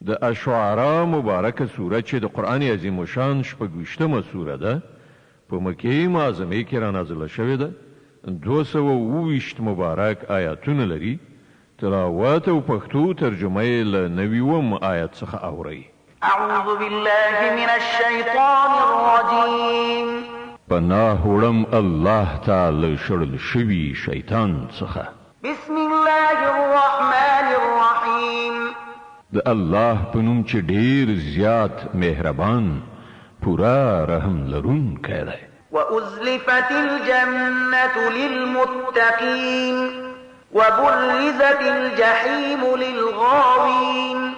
د اشعراء مبارکه سوره چې د قرآن عظیم شان شپږویشتمه سوره ده په مکې معظمه کې را نازله شوې ده 228 مبارک آیاتونه لري تلاوت او پښتو ترجمه یې له 90 آیت څخه اورئ اعوذ بالله من الشیطان الرجیم پناه وړم الله تعالی شړل شوي شیطان څخه بسم الله الرحمن الرحیم د الله په نوم چې ډیر زیات مهربان پورا رحم لرونکی دی وأزلفت الجنة للمتقين وبرزت الجحيم للغاوين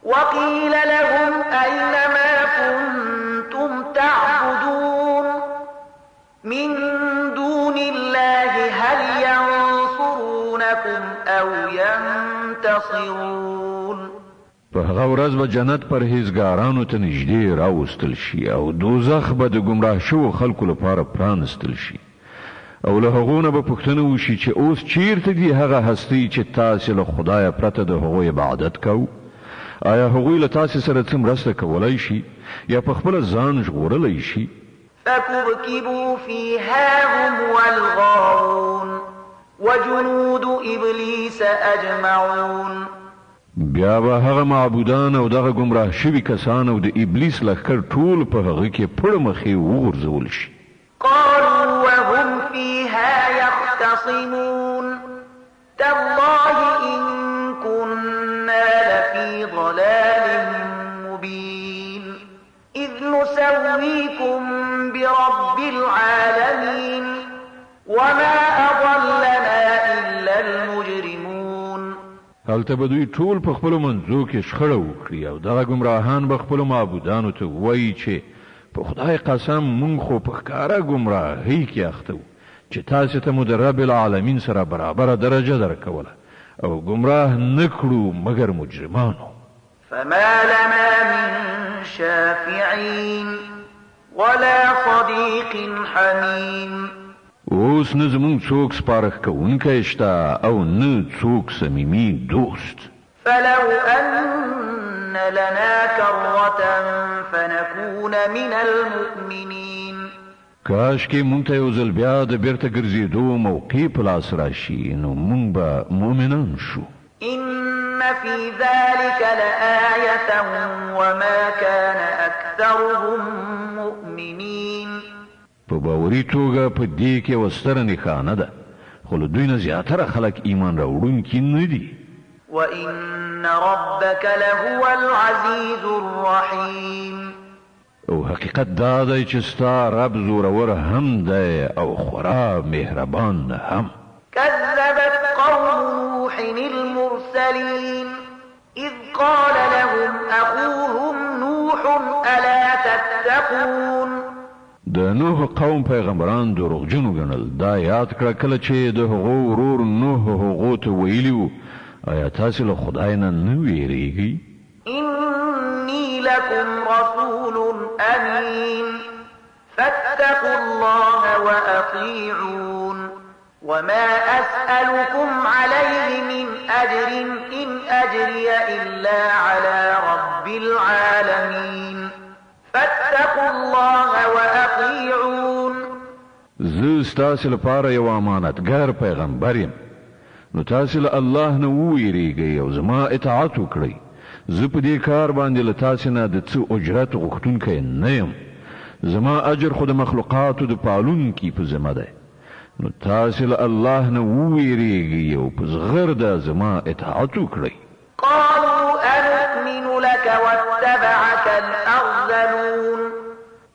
وقيل لهم أين ما كنتم تعبدون من دون الله هل ينصرونكم أو ينتصرون په هغه ورځ به جنت پرهیزګارانو ته نږدې راوستل شي او دوزخ به د ګمراه شوو خلکو لپاره پرانستل شي او له هغو نه به پوښتنه وشي چې اوس چیرته دي هغه هستی چې تاسې له خدایه پرته د هغوی عبادت کوو آیا هغوی له تاسې سره څه مرسته کولی شي یا په خپله ځان ژغورلی شي فكبكبوا فيها هم والغاوون وجنود إبليس أجمعون بیا به هغه معبودان او دغه گمراه شوي کسان او د ابلیس لښکر ټول په هغه کې پړه مخې وغورځول شي قالوا وهم فيها يختصمون تالله إن كنا لفي ضلال مبين إذ نسويكم برب العالمين وما أضلنا إلا المجرمون هلته به دوی ټول په خپلو منځو کې شخړه وکړي او دغه ګمراهان به خپلو معبودانو ته وایي چې په خدای قسم مونږ خو په ښکاره ګمراهۍ کې اخته وو چې تاسې ته مو د رب العالمین سره برابره درجه درکوله او ګمراه نه کړو مګر مجرمانو فما لنا من شافعين ولا صديق حميم اوس نه زمونږ څوک سپارښت کوونکی شته او نه څوک صمیمي دوست فلو أن لنا كرة فنكون من المؤمنين کاش کې مونږ ته یو ځل بیا د بیرته ګرځېدو موقع په لاس راشي نو مونږ به مؤمنان شو إن في ذلك لآية وما كان أكثرهم مؤمنين په باوري توګه په دې کې وستره نښانه ده خو له دوی نه زیاتره خلک ایمان راوړونکي نه دي وإن ربك لهو العزيز الرحيم او حقیقت دا دی چې ستا رب زورور هم دی او خورا مهربان هم كذبت قوم نوح المرسلين إذ قال لهم أخوهم نوح ألا تتقون د نوح قوم پیغمبران دروغجنو ګڼل دا یاد کړه کله چې د هغو ورور نوح هغو ته ویلي وو آیا تاسې له خدای نه نه ویریږئ إني لكم رسول أمين فاتقوا الله وأطيعون وما أسألكم عليه من أجر إن أجري إلا على رب العالمين فاتقوا الله وأطيعون زه ستاسې لپاره یو امانتګار پیغمبر یم نو تاسې له الله نه وویریږئ او زما اطاعت وکړئ زه په دې کار باندې له تاسې نه د څه اجرت غوښتونکی نه یم زما اجر خو د مخلوقاتو د پالونکي په ذمه دی نو تاسې له الله نه وویریږئ او په زغرده زما اطاعت وکړئ قالوا أنؤمن لك واتبعك الأرذلون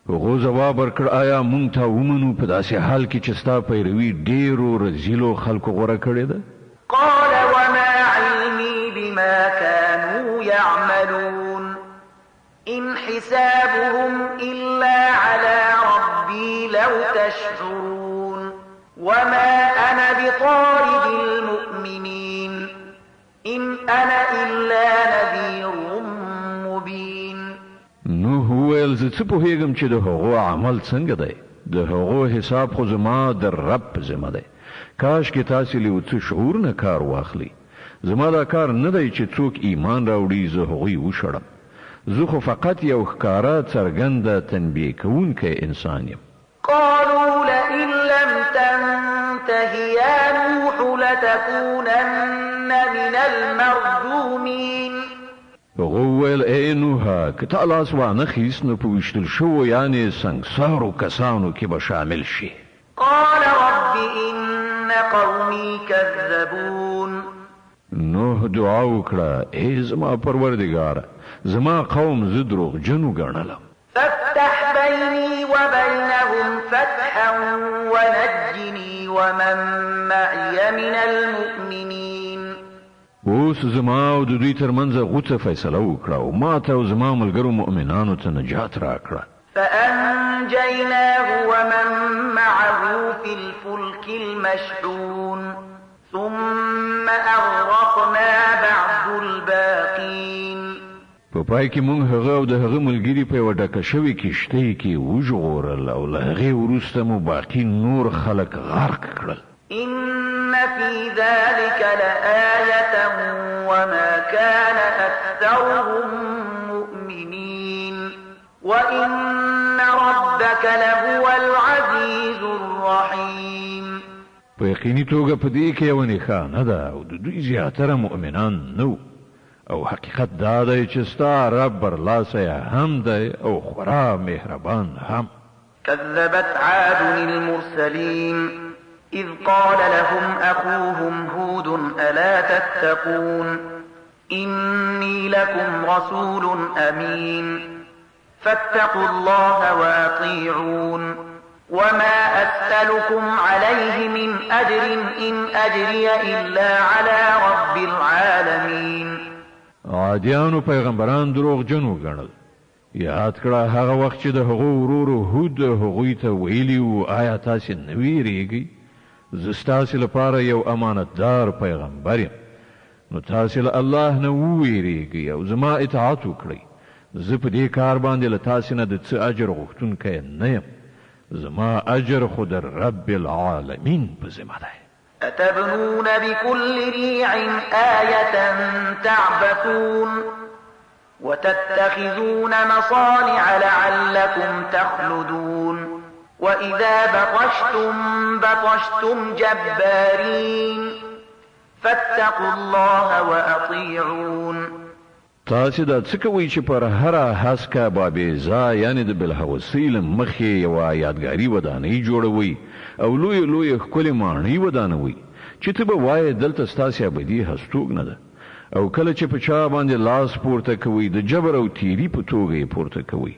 هغو ځواب ورکړ آیا مونږ ته ومنو په داسې حال کې چې ستا پیروي ډېرو رذیلو خلکو غوره کړې ده قال وما علمي بما كانوا يعملون إن حسابهم إلا على ربي لو تشعرون وما أنا بطارد المؤمنين إن أنا إلا نذير مبين نوح وویل زه څه پوهېږم چې د هغو عمل څنګه دی د هغو حساب خو زما د رب په ذمه دی کاش کې تاسې له یو څه شعور نه کار واخلئ زما دا کار نه دی چې څوک ایمان راوړي زه هغوی وشړم. زه خو فقط یو ښکاره څرګنده تنبیه کوونکی انسان یم. قالوا لئن لم تنته يا نوح لتكونن من المرجومين. هغه وویل ای نوحه که تا لاس وانخیست نو په ویشتل شوو یعنې سنګسارو کسانو کې به شامل شي. قال رب إن قومي كذبون. نوح دعا وکړه ای زما پروردګاره زما قوم زه دروغجن وګڼلم. فافتح بيني وبينهم فتحا ونجني ومن معي من المؤمنين. اوس زما او د دوی ترمنځ غوڅه فیصله وکړه او ما ته او زما ملګرو مؤمنانو ته نجات راکړه. فأنجيناه ومن معه في الفلك المشحون ثم أغرقنا بعد الباقين. په پای کې موږ هغه او د هغه ملګري په یوه ډکه شوې کښتۍ کې وژغورل او له هغې وروسته مو باقي نور خلک غرق کړل. إن في ذلك لآية وما كان أكثرهم مؤمنين وإن ربك لهو العزيز الرحيم. په یقیني توګه په دې کې یوه نښانه ده او د دوی زیاتره مؤمنان نه او حقیقت دا دی چې ستا رب برلاسی هم دی او خورا مهربان هم. كذبت عاد المرسلين إذ قال لهم أخوهم هود ألا تتقون إني لكم رسول أمين فاتقوا الله وأطيعون وما أسألكم عليه من أجر إن أجري إلا على رب العالمين. عادیانو پیغمبران دروغجن وګڼل. یاد کړه هغه وخت چې د هغو ورورو هود هغوی ته ویلي وو آیا تاسې نه ویرېږئ زه ستاسې لپاره یو امانتدار پیغمبر یم نو تاسې له الله نه وویرېږئ او زما اطاعت وکړئ. زه په دې کار باندې له تاسې نه د څه اجر غوښتونکی نه یم. زما اجر خو د رب العالمین په ذمه دی. أتبنون بكل ريع آية تعبثون وتتخذون مصانع لعلكم تخلدون وإذا بطشتم جبارين فاتقوا الله وأطيعون. تاسې دا څه کوئ چې پر هره هسکه بابیزا یعنې د بلهوسۍ له مخې یوه یادګاري ودانۍ جوړوئ او لویې لویې ښکلې ماڼۍ ودانوئ چې ته به وایې دلته ستاسې ابدي هستوګنه ده او کله چې په چا باندې لاس پورته کوئ د جبر او تیري په توګه یې پورته کوئ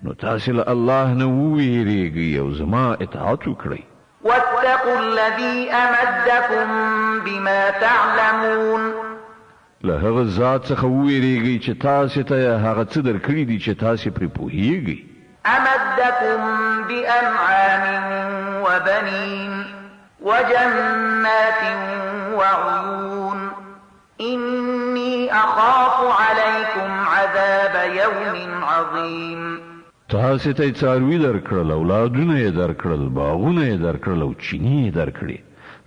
نو تاسې له الله نه وویرېږئ او زما اطاعت وکړئ. واتقوا الذي أمدكم بما تعلمون. له هغه ذات څخه وویرېږئ چې تاسې ته هغه څه درکړي دي چې تاسې پرې پوهیږئ. أمدكم بأنعام وبنين وجنات وعيون إني أخاف عليكم عذاب يوم عظيم. تاسې ته یې څاروي درکړل اولادونه یې درکړل باغونه یې درکړل او چینې یې درکړې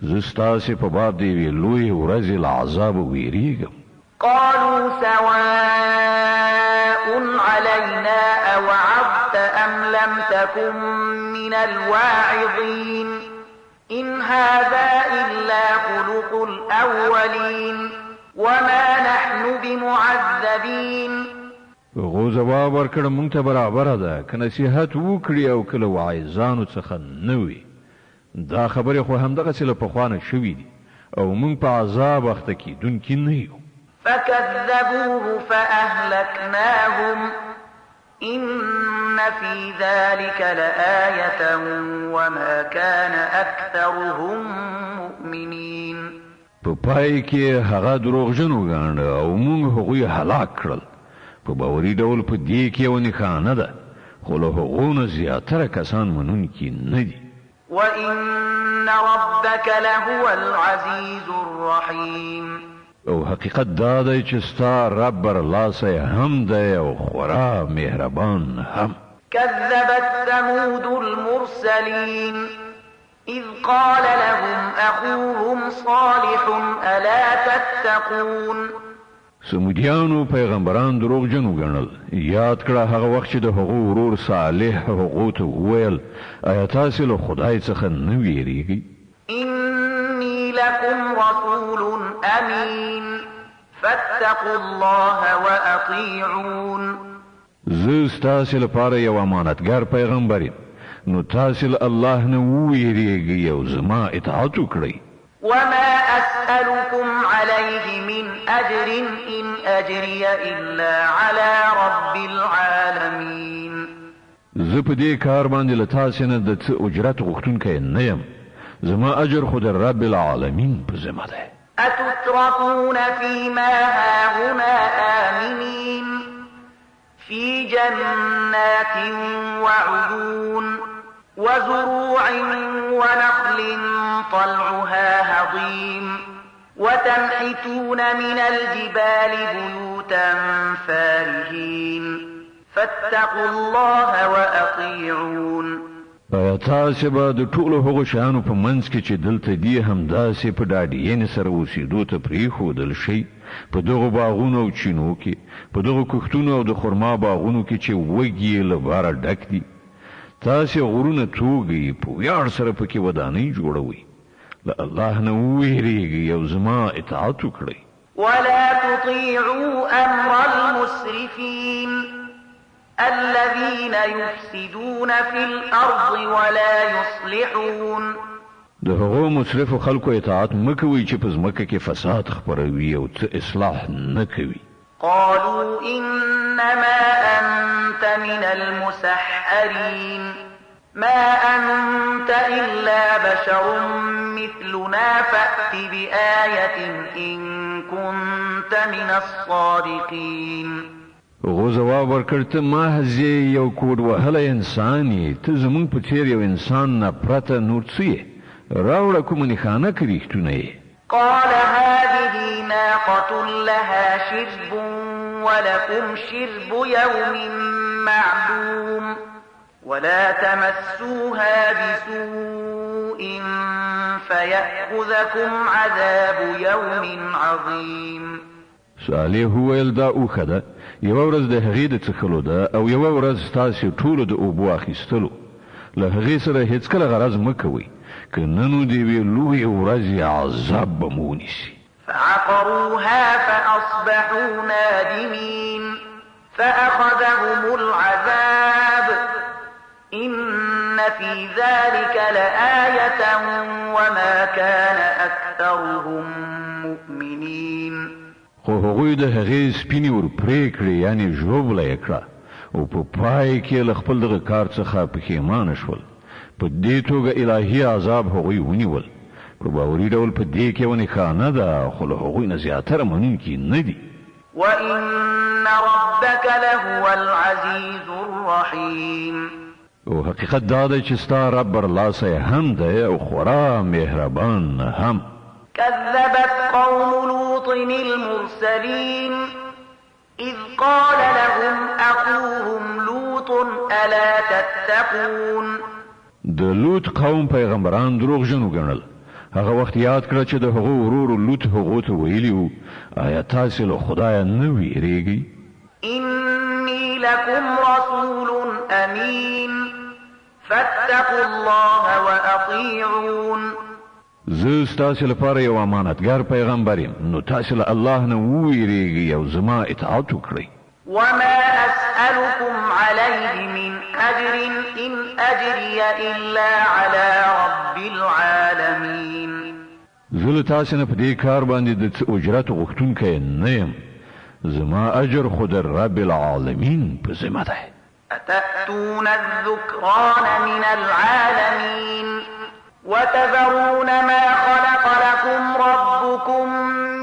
زه ستاسې په باب د یوې لویې ورځې له عذابه ویرېږم. قالوا سواء علينا أوعظت أم لم تكن من الواعظين إن هذا إلا خلق الأولين وما نحن بمعذبين. هغو ځواب ورکړ موږ ته برابره ده که نصیحت وکړي او که له واعظانو څخه نه وي دا خبرې خو همدغسې له پخوانه شوي دي او موږ په عذاب اخته کیدونکي نه یو. فكذبوه فأهلكناهم إن في ذلك لآية وما كان أكثرهم مؤمنين. په پای کې هغه دروغجن وګاڼه او موږ هغوی هلاک کړل. په باوري ډول په دې کې یوه نښانه ده خو له هغو نه زیاتره کسان منونکي نه دي. وإن ربك لهو العزيز الرحيم. او حقیقت دا دی چې ستا رب برلاسی هم دی او خورا مهربان هم. كذبت ثمود المرسلين إذ قال لهم أخوهم صالح ألا تتقون. سمودیانو پیغمبران دروغجن وګڼل. یاد کړه هغه وخت چې د هغو ورور صالح هغو ته وویل آیا تاسو له خدای څخه نه ویریږئ؟ إني لكم رسول أمين فاتقوا الله وأطيعون. زه ستاسو لپاره یو امانتګر پیغمبر یم، نو تاسو له الله نه ویریږئ او زما اطاعت وکړئ. وما أسألكم عليه من أجر إن أجري إلا على رب العالمين. زه په دې کار باندې له تاسو نه د څه اجرت غوښتونکی نه یم، زما اجر خو د رب العالمین په ذمه ده. أتتركون فيما هاهنا آمنين في جنات وعيون وزروع ونخل طلعها هضيم وتنحتون من الجبال بيوتا فارهين فاتقوا الله وأطيعون. تاسو به د ټولو هغو شیانو په منځ کې چې دلته دي همداسې په ډاډینې سره اوسېدو ته پرېښودل شي، په دغو باغونو او چینو کې، په دغو کښتونو او د خرما باغونو کې چې وږي یې له باره ډک دي. تاسو غرونه توږئ، په ویاړ سره پکې ودانۍ جوړوئ. له الله نه وویریږئ او زما اطاعت وکړئ. ولا تطيعوا أمر المسرفين الذين يفسدون في الأرض ولا يصلحون. د هغو مسرفو خلکو اطاعت مکوئ چې په ځمکه کې فساد خپروي او څه اصلاح نه کوي. قالوا إنما أنت من المسحرين ما أنت إلا بشر مثلنا فأت بآية إن كنت من الصادقين. هغو ځواب ورکړ ته محض یو کوډ وهلی انسان یې، ته زموږ په څېر یو انسان نه پرته نور څه یې؟ راوړه کومه نښانه که رښتونه یې. قال هذه ناقة لها شرب ولكم شرب يوم معلوم ولا تمسوها بسوء فيأخذكم عذاب يوم عظيم. صالح وویل دا اوښه ده، یوه ورځ د هغې د څښلو ده او یوه ورځ ستاسې ټولو د اوبو اخیستلو. له هغې سره هېڅکله غرض مه کوئ، که نه نو د یوې لویې ورځې عذاب به مو ونیسي. فعقروها فأصبحوا نادمين فأخذهم العذاب إن في ذلك لآية وما كان أكثرهم مؤمنين. خو هغوی د هغې سپینې ور پرې کړې، یعنې ژوبله یې کړه، او په پای کې له خپل دغه کار څخه پښیمانه شول. په دې توګه الهي عذاب هغوی ونیول. په باوري ډول په دې کې یوه نښانه ده، خو له هغوی نه زیاتره منونکي نه دي. وإن ربك لهو العزيز الرحيم. او حقیقت دا دی چې ستا رب برلاسی هم دی او خورا مهربان هم. كذبت قوم لوط المرسلين إذ قال لهم أخوهم لوط ألا تتقون. د لوط قوم پیغمبران دروغجن وګڼل. هغه وخت یاد کړه چې د هغو ورور لوط هغو ته ویلي وو آیا تاسو له خدایه نه ویریږئ؟ إني لكم رسول أمين فاتقوا الله وأطيعون. زه ستاسو لپاره یو امانتګر پیغمبر یم، نو تاسو له الله نه وویریږئ او زما اطاعت وکړئ. وما أسألكم عليه من أجر إن أجري إلا على رب العالمين. زه له تاسو نه په دې کار باندې د څه اجرت غوښتونکی نه یم، زما اجر خو د رب العالمین په ذمه ده. أتأتون الذكران من العالمين وتذرون ما خلق لكم ربكم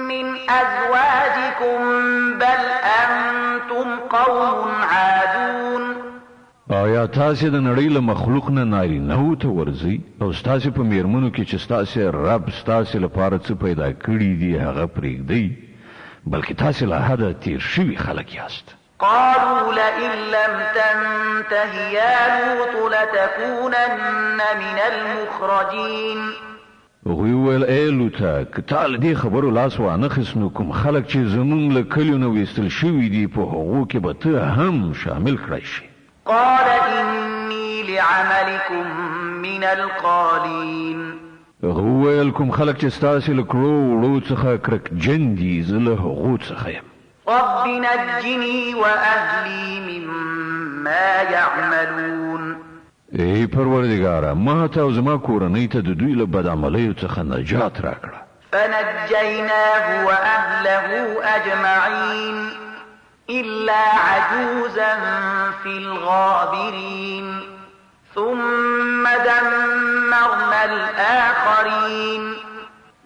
من أزواجكم بل أنتم قوم عادون. آیا تاسو د نړۍ له مخلوق نه نارینه‌وو ته ورځئ او ستاسو په میرمنو کې چې ستاسو رب ستاسو لپاره څه پیدا کړي دي هغه پرېږدئ، بلکې تاسو له حده تیر شوي خلک یاست. قالوا لئن لم تنته يا لوط لتكونن من المخرجين. هغوی وویل ای لوطه که تا له دې خبرو لاس وانخیست نو کوم خلک چې زمونږ له کلیو نه ویستل شوي دي په هغو کې به ته هم شامل کړی شي. قال إني لعملكم من القالين. هغه وویل کوم خلک چې ستاسې له کړو وړو څخه کرکجن دي زه له هغو څخه یم. رب نجني وأهلي مما يعملون. ای پروردگاره ما ته او زما کورنۍ ته د دوی له بدعملیو څخه نجات راکړه. فنجيناه وأهله أجمعين إلا عجوزا في الغابرين ثم دمرنا الآخرين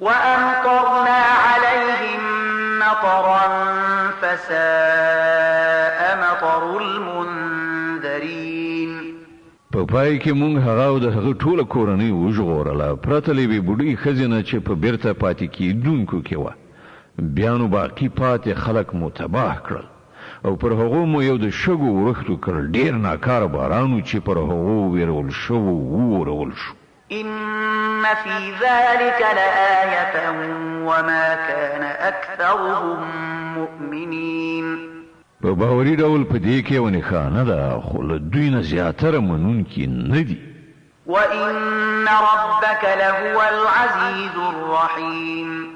وأمطرنا عليهم مطرا فساء مطر المنذرين. په پای کې مونږ هغه او د هغه ټوله کورنۍ وژغورله پرته له یوې بوډۍ ښځې نه چې په بیرته پاتې کېدونکو کې وه. بیا نو باقي پاتې خلک مو تباه کړل او پر هغو مو یو د شګو ورښتو کړ ډېر ناکاره بارانو چې پر هغو ویرول شوو وورول شو. إن في ذلك لآية وما كان أكثرهم مؤمنين. په باوري ډول په دې کې یوه نښانه ده خو له دوی نه زیاتره منونکي نه دي. وإن ربك لهو العزيز الرحيم.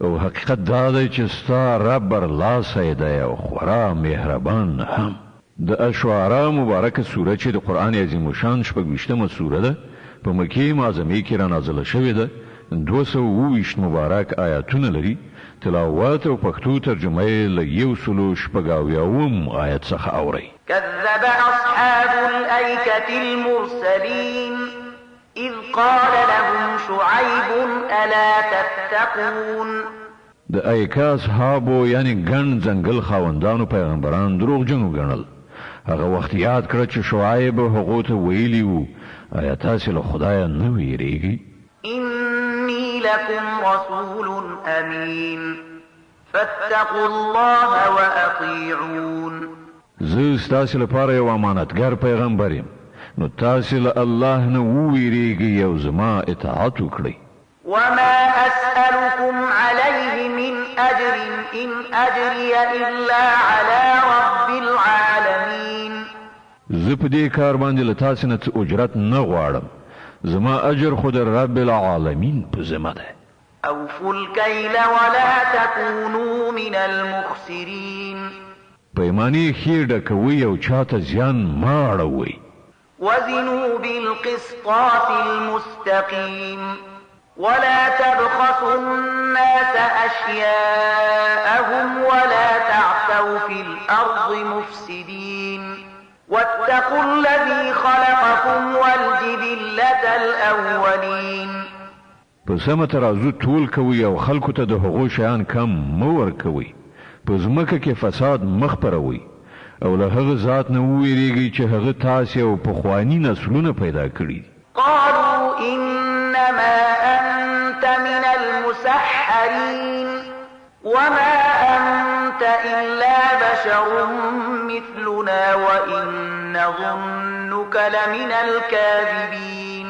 او حقیقت دا دی چې ستا رب برلاسی دی او خورا مهربان هم. د اشعراء مبارکه سوره چې د قرآن عظیم شان 26مه سوره ده په مکې معظمې کې را نازله شوې ده. 227 مبارک آیاتونه لري. تلاوت او پښتو ترجمه یې له 186 آیت څخه اوري. كذب أصحاب الأيكة المرسلين إذ قال لهم شعيب ألا تتقون. د ایکا اصحابو یعنی ګڼ ځنګل خاوندانو پیغمبران دروغجن وګڼل. هغه وخت یاد کړ چې شعیب هغو ته ویلي وو آیا تاسې له خدایه نه ویریږئ؟ إني لكم رسول أمين فاتقوا الله وأطيعون. زه ستاسې لپاره یو امانتګر پیغمبر یم نو تاسې له الله نه وویریږئ او زما اطاعت وکړئ. وما أسألكم عليه من أجر إن أجري إلا على رب العالمين. زه په دې کار باندې له تاسې نه څه اجرت نه غواړم. زما اجر خو د رب العالمین په ذمه ده. أوفوا الكيل ولا تكونوا من المخسرين. پیمانې ښې ډکوئ او چاته زیان مه اړوئ. وزنوا بالقسطاس المستقيم ولا تبخسوا الناس أشياءهم ولا تعثوا في الأرض مفسدين واتقوا الذي خلقكم والجبلة الأولين. په سمه ترازو ټول کوئ او خلکو ته د هغو شیان کم مه ورکوئ. په ځمکه کې فساد مه خپروئ او له هغه ذات نه وویریږئ چې هغه تاسې او پخواني نسلونه پیدا کړي. قالوا إنما أنت من المسحرين وما أنت إلا بشر مثلنا وإن نظنك لمن الكاذبين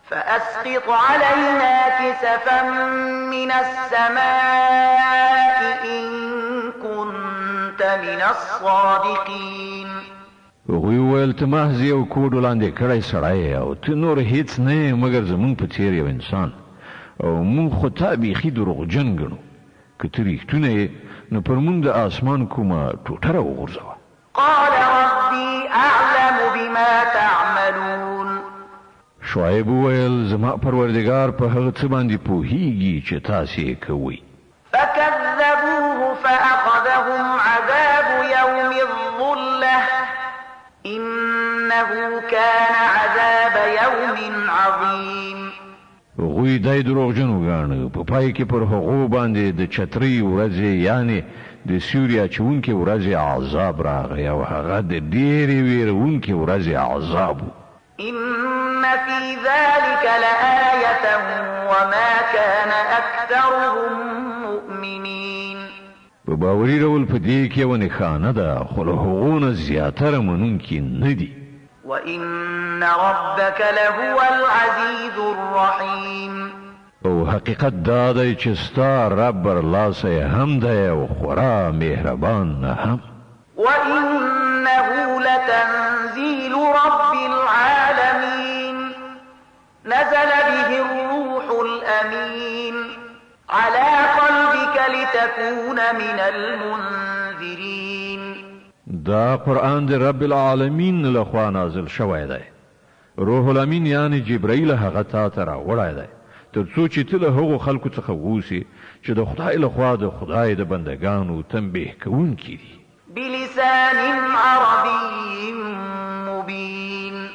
فأسقط علينا كسفا من السماء إن كنت من الصادقين. هغوی وویل ته محض یو کوډ وړاندې کړی سړی او ته نور هیڅ نه یې مګر زمونږ په څېر یو انسان او مونږ خو تا بیخي دروغجن ګڼو. که ته رښتونه یې نو پر مونږ د اسمان کومه ټوټه راوغورځوه. قال ربي أعلم بما تعملون. شعیب وویل زما پروردګار په هغه څه باندې پوهیږي چې تاسې یې کوئ. فكذبوه فأخذهم عذاب يوم الظلة إنه كان عذاب يوم عظيم. هغوی دای دروغجن وګاڼه په پای کې پر هغو باندې د چترۍ ورځې یعنې د سیوري اچونکې ورځې عذاب راغی او هغه د ډېرې ویرونکې ورځې عذاب و. إن في ذلك لآية وما كان أكثرهم مؤمنين. په باوري ډول په دې کې یوه نښانه ده خو له هغو نه زیاتره منونکي نه دي. وإن ربك لهو العزيز الرحيم او حقیقت دا دی چې ستا رب برلاسی هم دی او خورا مهربان هم. وإنه لتنزيل رب العالمين نزل به الروح الأمين على قلبك لتكون من المنذرين. دا قرآن دی رب العالمین لخوا نازل شوی دی. روح الامین یعنی جبرائیل هغه تا ته راوړی دی تر څو چې ته له هغو خلکو څخه اوسې چې د خدای لخوا د خدای د بندګانو تنبیه کوونکي دي. بلسان عربي مبين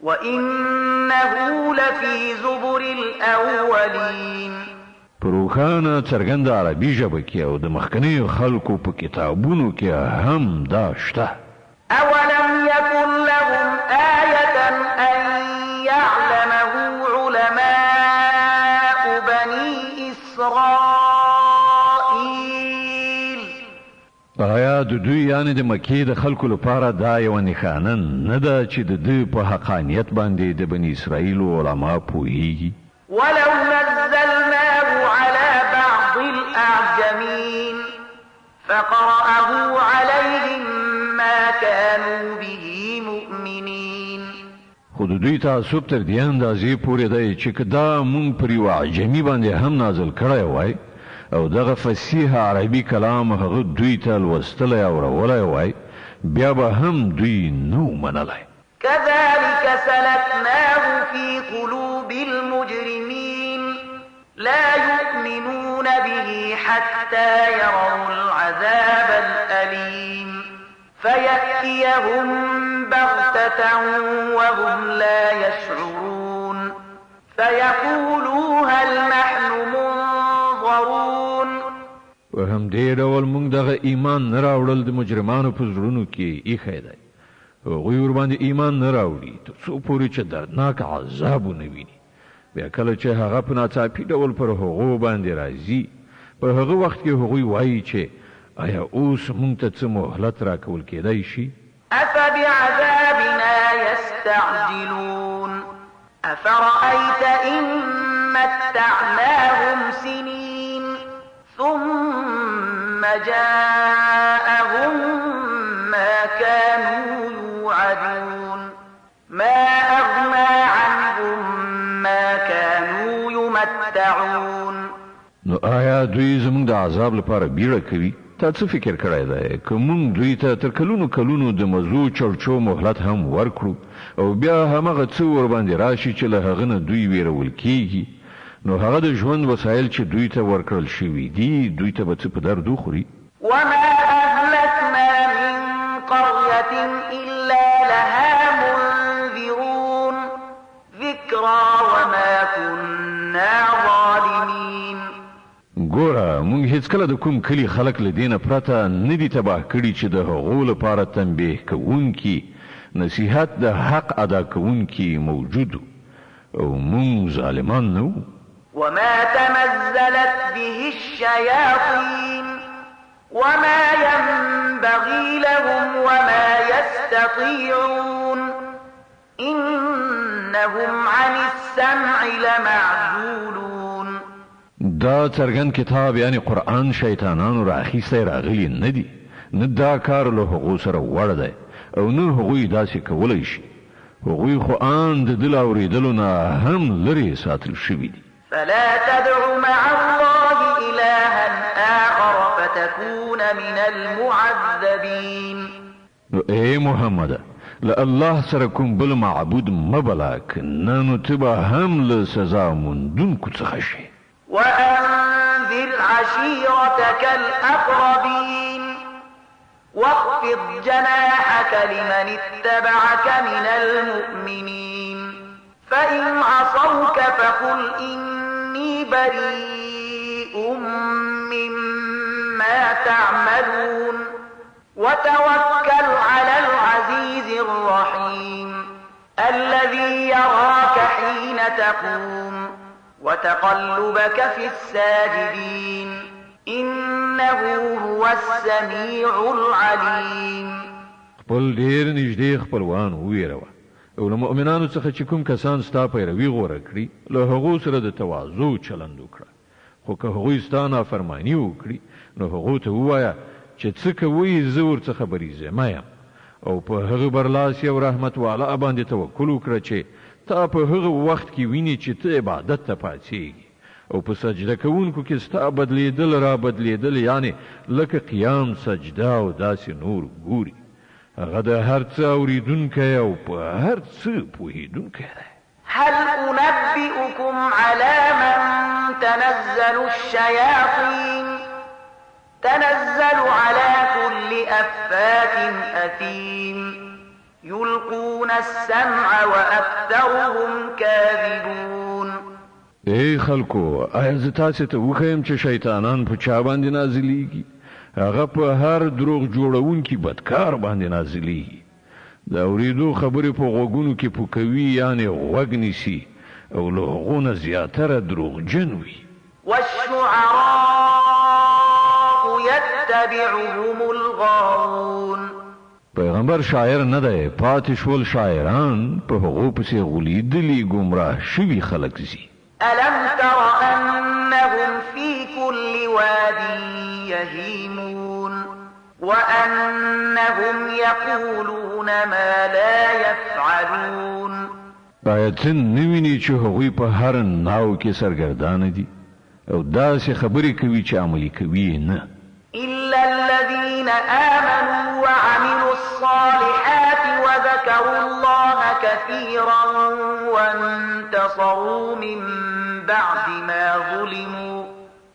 وإنه لفي زبر الأولين. په روښانه څرګنده عربي ژبه کې او د مخکنیو خلکو په کتابونو کې هم دا شته. أولم يكن لهم آية أن يعلمه علماء بني إسرائيل. آیا د دوی یعنی د مکې د خلکو لپاره دا یوه نښانه نه ده چې د دوی په حقانیت باندې د بني اسرائیلو علما پوهیږي؟ ولو نزلناه على بعض الأعجمين فقرأه عليهم ما كانوا به مؤمنين. خو د دوی تعصب تر دې اندازې پورې دی چې که دا مونږ پر یوه عجمي باندې هم نازل کړی وای او دغه فصیح عربي کلام هغه دوی ته لوستلی او اورولی وای بیا به هم دوی نو منلی. كذلك سلكناه في قلوب المجرمين لا يؤمنون به حتى يروا العذاب الأليم فيأتيهم بغتة وهم لا يشعرون فيقولوا هل نحن منظرون. وهم دې ډول موږ دغه ایمان نه راوړل د مجرمانو په زړونو کې ایښی دی. هغوی ورباندې ایمان نه راوړي تر څو پورې چې دردناک عذاب ونه ویني. بیا کله چې هغه په ناڅاپي ډول پر هغو باندې راځي په هغه وخت کې هغوی وایي چې آیا اوس موږ ته څه مهلت راکول کېدی شي؟ أفبعذابنا يستعجلون أفرأيت إن متعناهم سنين ثم جاءهم ما كانوا يوعدون ما أغنى عنهم ما كانوا يمتعون. نو آیا دوی زموږ د عذاب لپاره بیړه کوي؟ تا څه فکر کړی دی که موږ دوی ته تر کلونو کلونو د مزو چړچو مهلت هم ورکړو او بیا همغه څه ورباندې راشي چې له هغه نه دوی ویرول کیږي نو هغه د ژوند وسایل چې دوی ته ورکړل شوي دي دوی ته به څه په درد وخوري؟ وما أهلكنا من قرية إلا لها منذرون ذكرى وما كنا ظالمين. ګوره موږ هیڅکله د کوم کلي خلک له دې نه پرته نه دي تباه کړي چې د هغو لپاره تنبیه کوونکي نصیحت د حق ادا کوونکي موجود او موږ ظالمان نه وو. وما تنزلت به الشياطين وما ينبغي لهم وما يستطيعون إنهم عن السمع لمعزولون. دا څرګند کتاب یعنی قرآن شیطانانو راخیستی راغلی نه دي نه دا کار له هغو سره وړ دی او نه هغوی داسې کولی شي. هغوی خو آن د دل اورېدلو نه هم لرې ساتل شوي دي. فلا تدع مع الله إلها آخر فتكون من المعذبين. نو اے محمد له الله سره کوم بل معبود مبلا کنه نو ته به هم له سزا موندونکو څخه شي. وأنذر عشيرتك الأقربين واخفض جناحك لمن اتبعك من المؤمنين فإن عصوك فقل إني بريء مما تعملون وتوكل على العزيز الرحيم الذي يراك حين تقوم وتقلبك في الساجدين إنه هو السميع العليم. خپل ډیر نږدې خپلوان وویروه او له مؤمنانو څخه چې کوم کسان ستا پیروي غوره کړي له هغو سره د تواضع چلند وکړه، خو که هغوی ستا نافرماني وکړي نو هغو ته ووایه چې څه کوئ زه ورڅخه بریځمه یم، او په هغه برلاسی او رحمت والا باندې توکل وکړه چې تا په هغه وخت کې ویني چې ته عبادت ته پاڅېږي او په سجده کوونکو کې ستا بدلیدل را بدلیدل، یعنی لکه قیام، سجده او داسې نور ګوري. هغه د هر څه اوریدونکی او په هر څه پوهیدونکی دی. هل أنبئكم على من تنزل الشياطين؟ تنزل على كل أفاك أثيم يلقون السمع وأكثرهم كاذبون. ای خلکو، آیا زه تاسې ته وښیم چې شیطانان په چا باندې نازلیږي؟ هغه په هر دروغ جوړونکي بدکار باندې نازلیږي. د اوریدو خبرې په غوږونو کې پوکوي، یعنی غوږ نیسي او له هغو نه زیاتره دروغجن وي. والشعراء يتبعهم الغاوون. پیغمبر شاعر نه دی، پاتې شول شاعران په هغو پسې غولیدلي ګمراه شوي خلک ځي. ألم تر أنهم في كل واد يهيمون وأنهم يقولون ما لا يفعلون. باید نویني چې هغوی په هر ناو کې سرګردانه دي او داسې خبرې کوي چې عملي کوي نه. إلا الذين آمنوا وعملوا الصالحات وذكروا الله كثيرا وانتصروا من بعد ما ظلموا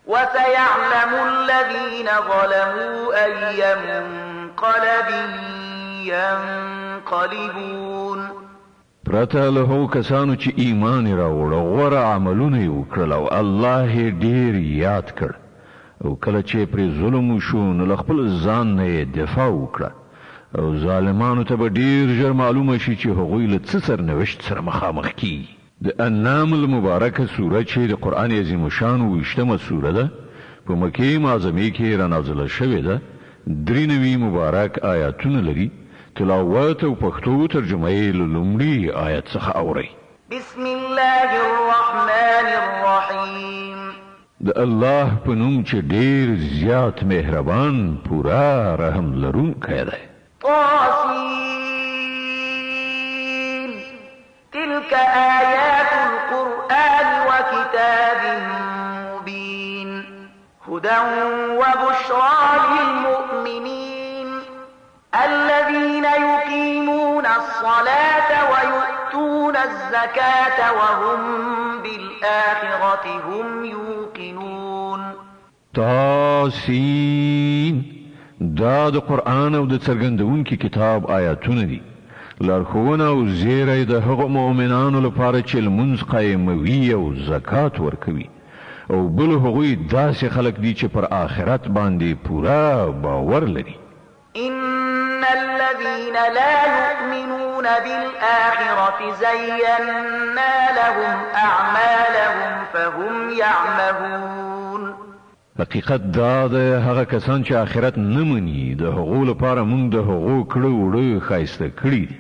وسيعلم الذين ظلموا أي منقلب ينقلبون. پرته له هغو کسانو چې ایمان راوړ او غوره عملونه یې وکړل او الله یې ډېر یاد کړ، او کله چې پرې ظلم وشو نو له خپل ځان نه یې دفاع وکړه، او ظالمانو ته به ډېر ژر معلومه شي چې هغوی له څه سرنوشت سره مخامخ کیږي. د انعام المبارکه سوره چې د قرآن عظیم شان 20مه سوره ده، په مکې معظمې کې رانازله شوې ده، 93 مبارک آیاتونه لري. تلاوت او پښتو ترجمه یې له لومړي آیت څخه اورئ. بسم الله الرحمن الرحیم. د الله په نوم چې ډېر زیات مهربان پورا رحم لرونکی دی. طاسین. تلك آيات القرآن وكتاب مبين هدى وبشرى للمؤمنين الذين يقيمون الصلاة ويؤتون الزكاة وهم بالآخرة هم يوقنون. طاسین دا د قرآن او د څرګندونکي کتاب آیاتونه دي، لارښوونه او زیری د هغو مؤمنانو لپاره چې لمونځ قایموي او زکات ورکوي، او بل هغوی داسې خلک دي چې پر آخرت باندې پورا باور لري. إن الذين لا يؤمنون بالآخرة زينا لهم أعمالهم فهم يعمهون. حقیقت دا ده هغه کسان چې آخرت نه مني، د هغو لپاره موږ د هغو کړه وړه ښایسته کړي دي،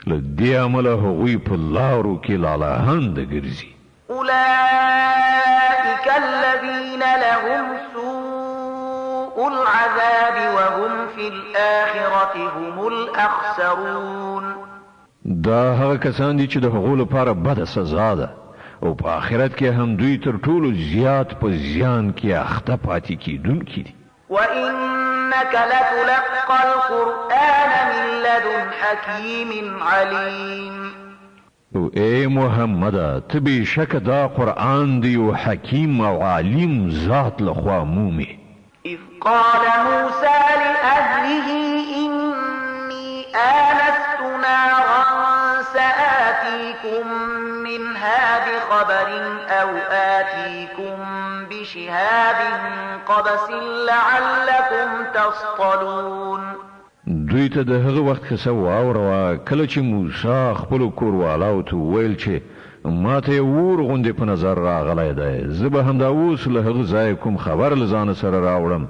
له دې امله هغوی په لارو کې لالهانده ګرځي. أولئك الذين لهم سوء العذاب وهم في الآخرة هم الأخسرون. دا هغه کسان دي چې د هغو لپاره بده سزا ده، او په آخرت کې هم دوی تر ټولو زیات په زیان کې اخته پاتې کیدونکي دي. وإنك لتلقى القرآن من لدن حكيم عليم. او اے محمد، ته بېشکه دا قرآن دی او حکیم او عالم ذات لخوا مومي. إذ قال موسى لأهله إني آنست نارا سآتيكم منها بخبر أو آتيكم بشهاب قبس لعلكم تصطلون. دوی ته د هغه وخت قصه واوروه کله چې موسی خپلو کوروالاو ته وویل چې ما ته ور غوندې په نظر راغلی دی. زه به همدا اوس له هغه ځای کوم خبر له ځانه سره راوړم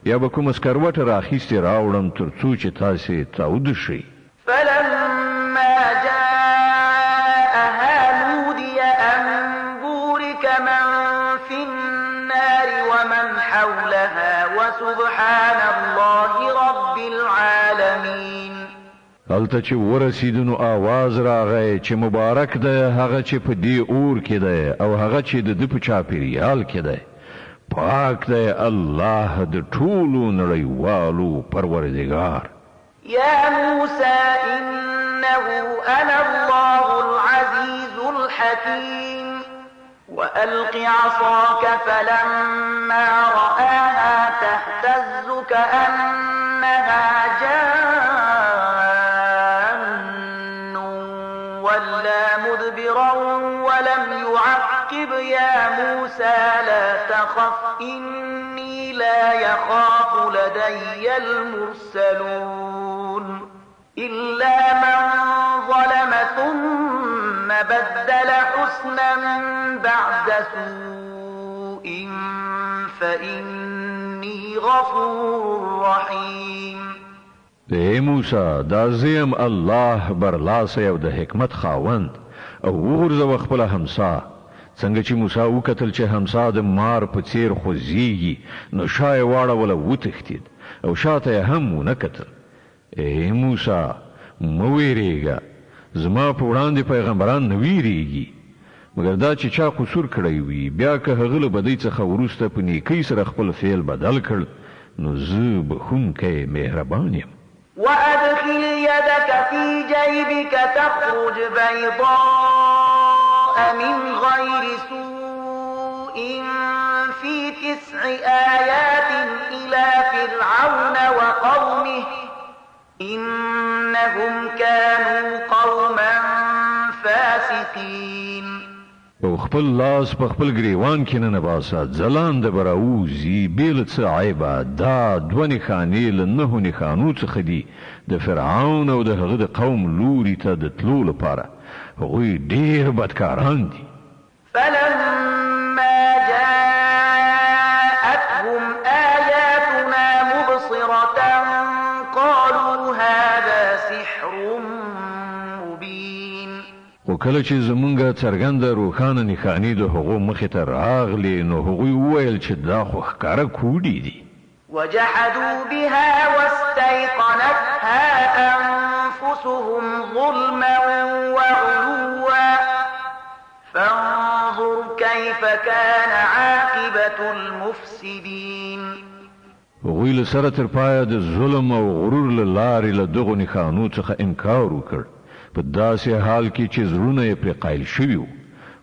یا به کوم سکروټه راخیستې راوړم تر څو چې تاسې تاوده شئ. فلما جاءها نودي أن بورك من في النار ومن حولها وسبحان الله رب العالمين. هلته چې ورسېدو نو آواز راغی چې مبارک دی هغه چې په دې اور کې دی او هغه چې د ده په چاپېریال کې دی. پاک دی الله د ټولو نړیوالو پروردګار. يا موسى إنه أنا الله العزيز الحكيم وألق عصاك فلما رآها تهتز كأنها جان ولا مدبرا ولم يعقب. يا موسى لا تخف إني لا يخاف لدي المرسلون إلا من ظلم ثم بدل حسنا بعد سوء فإني غفور رحيم. اے موسی دا زیم الله برلاس یو د حکمت خاوند او وګرځو خپل همسا. څنګه چې موسی وکتل چې همسا د مار په څیر خوځېږي نو شا یې واړوله وتښتېد او شاته یې هم ونه کتل. ای موسی مه ویرېږه زما په وړاندې پیغمبران نه ویرېږي مګر دا چې چا قصور کړی وي بیا که هغه له بدۍ څخه وروسته په نیکۍ سره خپل فعل بدل کړ نو زه بخښونکی مهربان یم. وأدخل يدك في جيبك تخرج بيضاء من غير سوء في 9 آيات إلى فرعون وقومه إنهم كانوا قوما فاسقين. او خپل لاس په خپل ګریوان کې نه باسه ځلانده به راوځي بې له څه عیبه. دا 2 نښانې له 9 نښانو څخه دي د فرعون او د هغه د قوم لوري ته د تلو لپاره. هغوی ډېر بدکاران دي. فلما جاءتهم آياتنا مبصرة قالوا هذا سحر مبين. خو کله چې زمونږ څرګنده روښانه نښانې د هغو مخې ته راغلې نو هغوی وویل چې دا خو ښکاره کوډې دي. وجحدوا بها واستيقنتها أنفسهم ظلما وعلوا فانظر كيف كان عاقبة المفسدين. هغوی له سره تر پایه د ظلم او غرور له لارې له دغو نښانو څخه انکار وکړ په داسې حال کې چې زړونه یې پرې قایل شوي وو.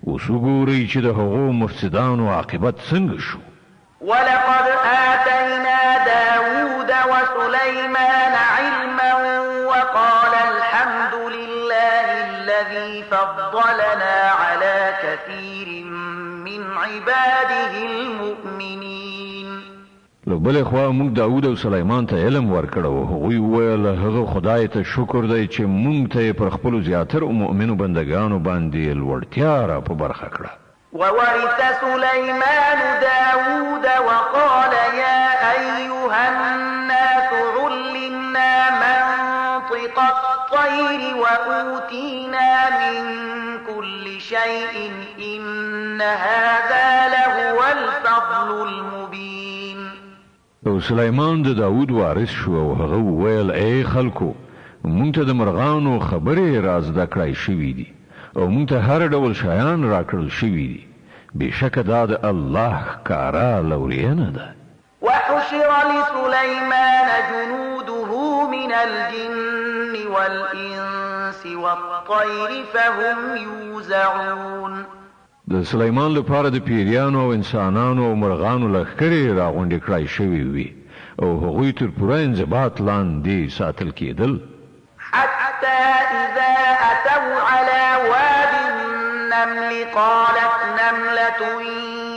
اوس وګورئ چې د هغو مفسدانو عاقبت څنګه شو. ولقد آتينا داود وسليمان علما وقال الحمد لله الذي فضلنا على كثير من عباده المؤمنين. له بلې خوا موږ داود او سلیمان ته علم ورکړ او هغوی وویل هغه خدای ته شکر دی چې موږ ته پر خپلو زیاترو مؤمنو بندګانو باندې لوړتیا را په برخه کړه. وورث سليمان داود وقال يا أيها الناس علمنا منطق الطير وأوتينا من كل شيء إن هذا لهو الفضل المبين. او سلیمان د داود وارث شو او هغه وویل ای خلکو مونږ ته د مرغانو خبرې را زده کړای شوي دي او مونږ ته هر ډول شیان راکړل شوي دي. بېشکه دا د الله ښکاره لورینه ده. وحشر لسليمان جنوده من الجن والإنس والطير فهم يوزعون. د سلیمان لپاره د پیریانو او انسانانو او مرغانو لښکرې راغونډې کړای شوي وي او هغوی تر پوره انضباط لاندې ساتل کېدل. حتى إذا أتوا على واد النمل قالت نملة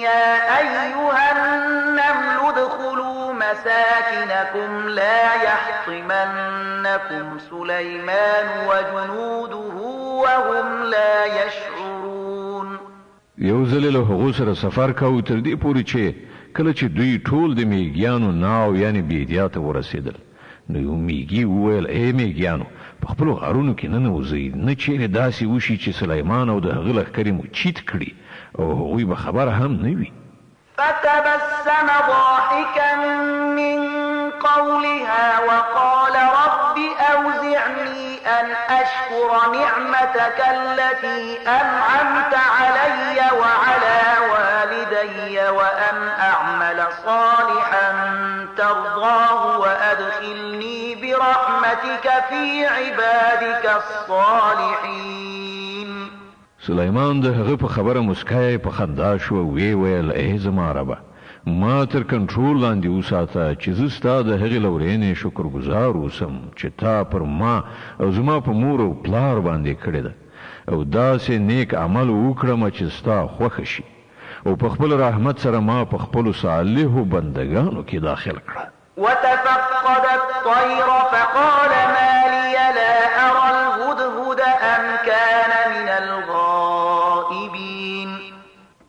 يا أيها النمل ادخلوا مساكنكم لا يحطمنكم سليمان وجنوده وهم لا يشعرون. یو ځل له هغو سره سفر کاوه تر دې پورې چې کله چې دوی ټول د میږیانو ناو یعنی بیدیا ته ورسېدل نو یو میږي وویل ای میږیانو په خپلو غارونو کې ننوځئ نه چیرې داسې وشي چې سلیمان او د هغه لښکرې مو چیت کړي او هغوی به خبره هم نه وي. فتبسم ضاحكا من قولها وقال رب أوزعني أن أشكر نعمتك التي أنعمت علي وعلى والدي وأن أعمل صالحا ترضاه وأدخلني برحمتك في عبادك الصالحين. سلیمان د هغه په خبره مسکای په خندا شو وی ویل ای زما ربه ما تر کنټرول لاندې وساته چې زه ستا د هغې لورینې شکرګزار اوسم چې تا پر ما او زما په مور او پلار باندې کړې ده او داسې نیک عمل وکړم چې ستا خوښه شي او په خپل رحمت سره ما په خپلو صالحو بندګانو کې داخل کړه. وتفقد الطير فقال ما لي لا أرى الهدهد أم كان من الغائبين.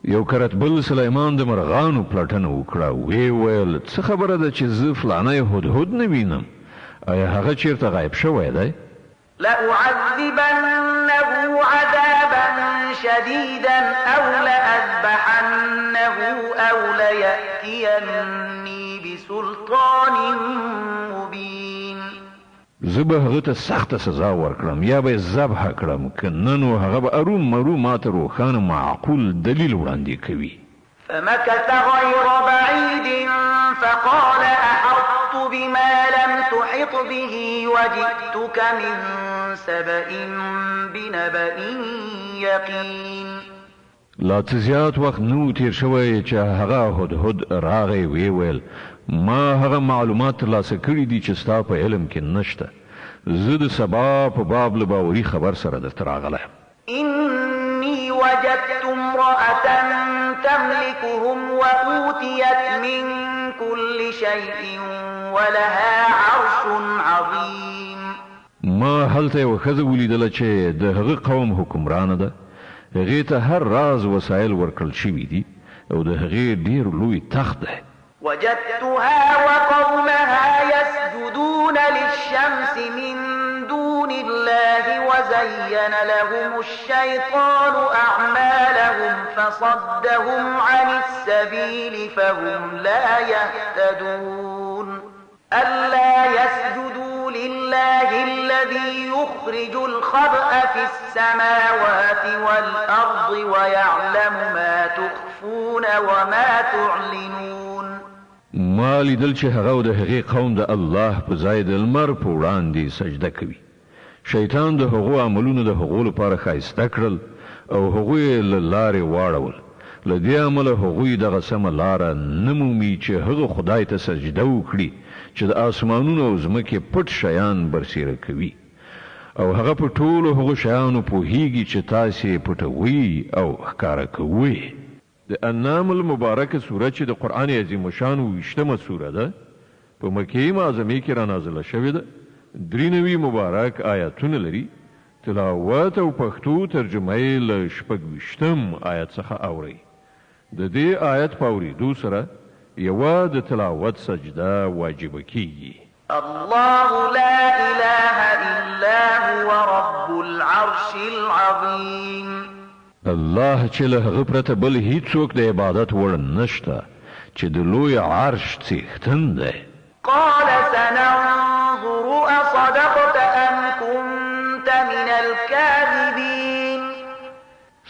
یو کرتبل سلیمان د مرغانو پلټنه وکړه وی ویل څه خبره ده چې زه فلانی هدهد نه وینم آیا هغه چیرته غایب شوی دی؟ لأعذبنه عذابا شديدا أو لأذبحنه أو ليأتيني بسلطان مبين. زه به هغه ته سخته سزا ورکړم یا به یې ذبحه کړم که نه نو هغه به ارومرو ماته روښانه معقول دلیل وړاندې کوي. فمكث غير بعيد فقال أحطت بما لم تحط به وجئتك من سبأ بنبأ يقين. لا څه زیات وخت نو تیر شوی چې هغه هدهد راغی وی ویل ما هغه معلومات ترلاسه کړي دي چې ستا په علم کې نشته زه د سبا په باب له باوري خبر سره درته راغلی. إني وجدت امرأة تملكهم وأوتيت من كل شيء ولها عرش عظيم. ما هلته یو ښځه ولیدله چې د هغه قوم حکمرانه ده هغې ته هر راز وسایل ورکړل شوي دي او د هغې ډېر لوی تخت دی. وجدتها وقومها يسجدون للشمس من دون الله وزين لهم الشيطان أعمالهم فصدهم عن السبيل فهم لا يهتدون. ألا يسجدوا لله الذي يخرج الخبأ في السماوات والأرض ويعلم ما تخفون وما تعلنون. ما لیدل چې هغه د هغې قوم د الله په ځای د لمر په وړاندې سجده کوي. شیطان د هغو عملونو د هغو لپاره ښایسته کړل او هغوی له لارې واړول. له دې امله هغوی دغه سمه لاره نه مومي چې هغه خدای ته سجده وکړي چې د آسمانونو او ځمکې پټ شیان برسیره کوي او هغه په ټولو هغو شیانو پوهیږي چې تاسې پټوي او ښکاره کوي. د انعام المبارکه سوره چې د قرآن عظیم شان 20مه سوره ده په مکې معظمې کې را نازله شوې ده. 93 مبارک آیاتونه لري. تلاوت او پښتو ترجمه یې له 26 آیت څخه اوري. د دې آیت په اورېدو سره یوه د تلاوت سجده واجبه کیږي. الله لا إله إلا هو رب العرش العظيم. الله چې له هغه پرته بل هیڅوک د عبادت وړ نشته چې د لوی عرش څښتن دی. قال سننظر أصدقت أم كنت من الكاذبين.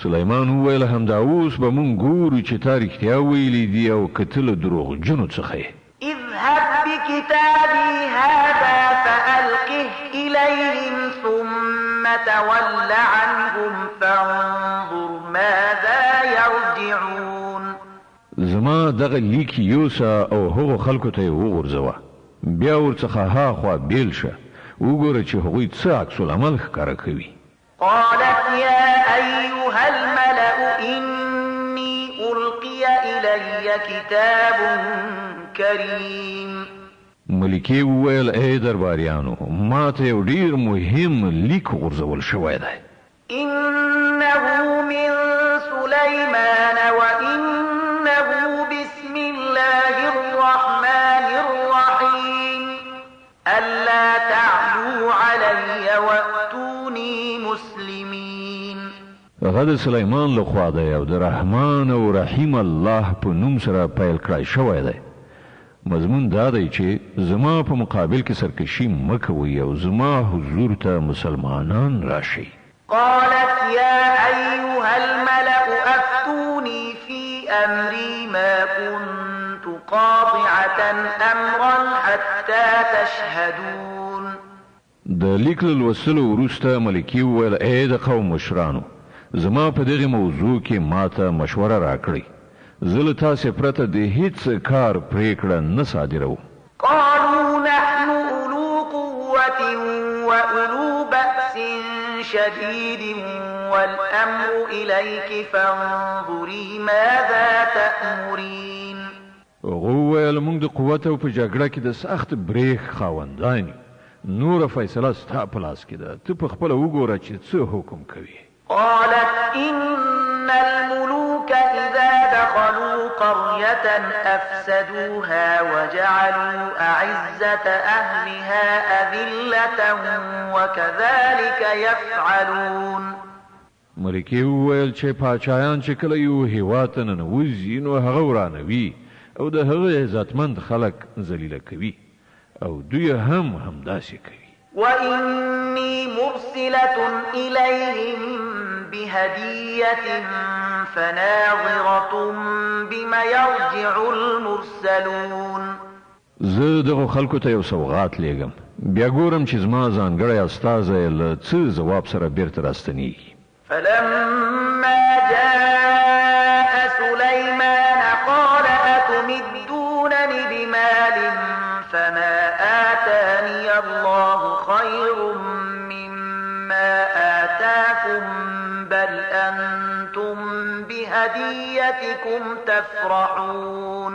سلیمان وویل همدا اوس به مونږ ګورو چې تا رښتیا ویلي دي او که ته له دروغجنو څخه یې. اذهب بكتابي هذا فألقه إليهم ثم تول عنهم فانظر ماذا يرجعون. زما دغه لیک یوسه او هغو خلکو ته یې وغورځوه بیا ورڅخه هاخوا بیل شه وګوره چې هغوی څه عکس العمل ښکاره کوي. قالت يا أيها الملأ إني ألقي إلي كتاب كريم. ملکې وویل ای درباریانو ما ته یو ډېر مهم لیک غورځول شوی دی. إنه من سليمان وإنه بسم الله الرحمن الرحيم ألا تعلوا علي وأتوني مسلمين. هغه د سلیمان لخوا دی او د رحمان او رحیم الله په نوم سره پیل کړی شوی دی. مضمون دا دی چې زما په مقابل کې سرکشي مه کوئ او زما حضور ته مسلمانان راشئ. قالت يا أيها الملأ أفتوني في أمري ما كنت قاطعة أمرا حتى تشهدون. د لیک له لوستلو وروسته ملکې وویل ای د قوم مشرانو زما په دغه موضوع کې ماته مشوره راکړئ. زه له تاسې پرته د هیڅ کار پرېکړه نه صادروم. قالوا نحن أولو قوة وأولو بأس شديد والأمر إليك فانظري ماذا تأمرين. هغه ویل موږ د قوت او په جګړه کې د سخت بریښ خاوندان نور فیصله ستا په لاس کې ده. ته په خپله وګوره چې څه حکم کوي. قالت إن الملوك إذا دخلوا قرية أفسدوها وجعلوا أعزة أهلها أذلة وكذلك يفعلون. ملکې وویل چې پاچایان چې کله یو هیواد ته ننوځي نو هغه ورانوي او د هغه عزتمند خلک ذلیله کوي او دوی هم همداسې کوي. وإني مرسلة إليهم بهدية فناظرة بما يرجع المرسلون. زه دغه خلکو ته یو سوغات لیږم بیا ګورم چې زما ځانګړی استازی له څه ځواب سره بیرته راستنیږي. فلما جاء سليمان قال أتمدونني بمال فما آتاني الله خير مما آتاكم بل أنتم بهديتكم تفرحون.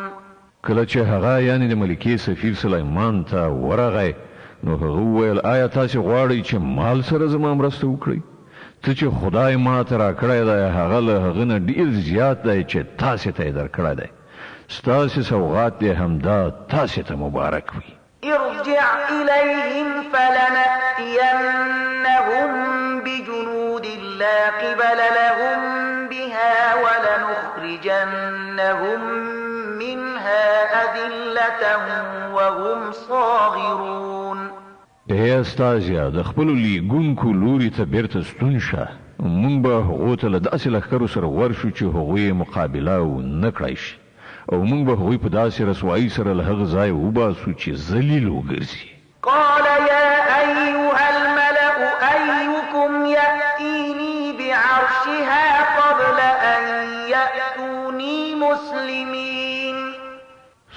کله چې هغه یعنی د ملکې سفیر سلیمان ته ورغی نو هغه وویل آیا تاسې غواړئ چې مال سره زما مرسته وکړئ؟ ته چې خدای ما ته راکړی دی هغه له هغه نه ډېر زیات دی چې تاسې ته یې درکړی دی. ستاسې سوغات دې همدا تاسې ته مبارک وي. ارجع إليهم فلنأتينهم بجنود لا قبل لهم بها ولنخرجنهم منها أذلة وهم صاغرون. ای استازیا د خپلو لیږونکو لوري ته بیرته ستون شه. موږ به هغو ته له داسې لښکرو سره ورشو چې هغوی مقابله ونه کړی شي او موږ به هغوی په داسې رسوایي سره له هغه ځایه وباسو چې ذلیل وګرځي. قال يا أيها الملأ أيكم يأتيني بعرشها قبل أن يأتوني مسلمين.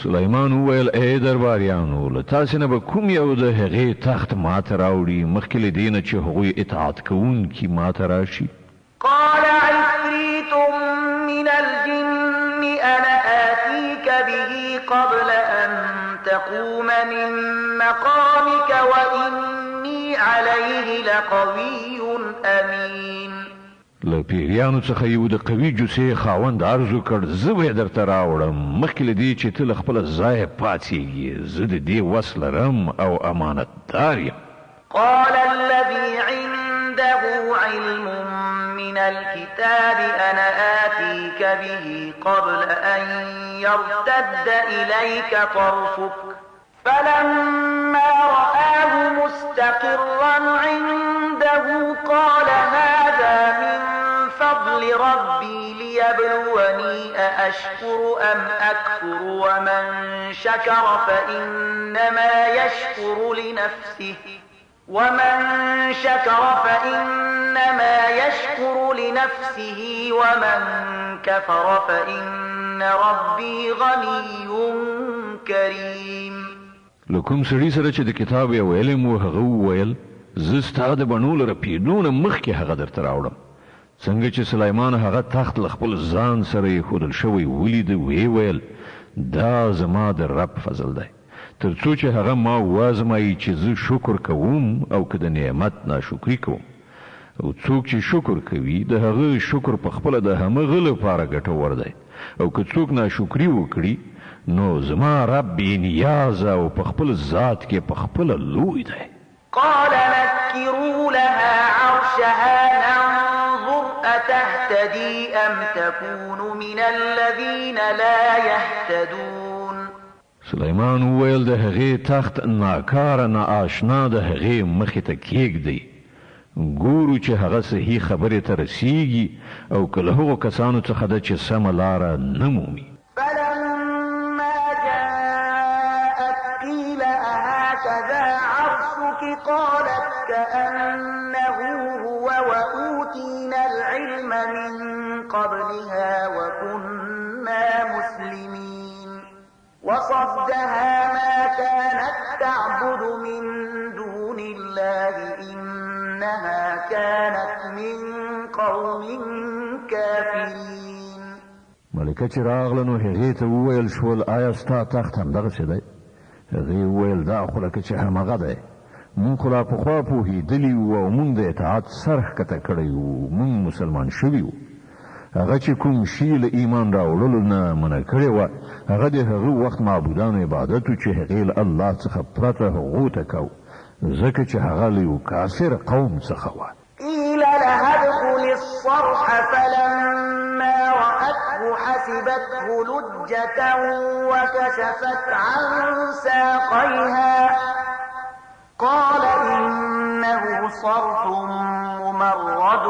سلیمان وویل ای درباریانو له تاسې نه به کوم یو د هغې تخت ماته راوړي مخکې له دې نه چې هغوی اطاعت کوونکي ماته راشي. قال عفريت من الجن أنا آتيك به قبل أن تقوم من مقامك وإني عليه لقوي أمين. له پیریانو څخه یو د قوي جوسې خاوند عرض وکړ زه به یې درته راوړم مخکې له دې چې ته له خپله ځایه پاڅېږې. زه د دې وس لرم او امانتدار یم. قال الذي عنده علم من الكتاب أنا آتيك به قبل أن يرتد إليك طرفك فلما رآه مستقرا عنده قال هذا من فضل ربي ليبلوني أأشكر أم أكفر ومن شكر فإنما يشكر لنفسه ومن كفر فإن ربي غني كريم. لکوم سړي سره چې د کتاب یو علم و هغه وویل زه ستا د بڼو له رپېدو نه مخکې هغه درته راوړم. څنګه چې سلیمان هغه تخت له خپل ځان سره ایښودل شوی ولید ویې ویل دا زما د رب فضل دی تر څو چې هغه ما وازمایي چې زه شکر کوم او که د نعمت ناشکري کوم. او څوک چې شکر کوي د هغه شکر په خپل د همغه لپاره ګټور دی او که څوک ناشکری وکړي نو زما رب نیاز او په خپل ذات کې په خپل لوی دی. قال نكروا لها عرشها ننظر أتهتدي أم تكون من الذين لا يهتدون. سلیمان وویل د هغې تخت ناکاره ناآشنا د هغې مخې ته کېږدئ ګورو چې هغه صحیح خبرې ته رسیږي او که له هغو کسانو څخه ده چې سمه لاره نه مومي. فلما جاءت قيل أهكذا عرشك قالت كأنه هو وأوتينا العلم من قبلها وكنا مسلمين وصدها ما كانت تعبد من دون الله إنها كانت من قوم كافرين. ملکه چې راغله نو هغې ته وویل شول آیا ستا تخت همدغسې دی؟ هغې وویل دا خو لکه چې همغه دی مونږ خو لا پخوا پوهېدلي وو او مونږ د اطاعت سر ښکته کړی وو مونږ مسلمان شوي وو. هغه چې کوم شي له ایمان راوړلو نه منع کړې وه هغه د هغه وخت معبودانو عبادت و چې هغې له الله څخه پرته هغو ته کو ځکه چې هغه له یو کافر قوم څخه وه. قيل لها ادخل الصرح فلما رأته حسبته لجة وكشفت عن ساقيها قال إنه صرح ممرد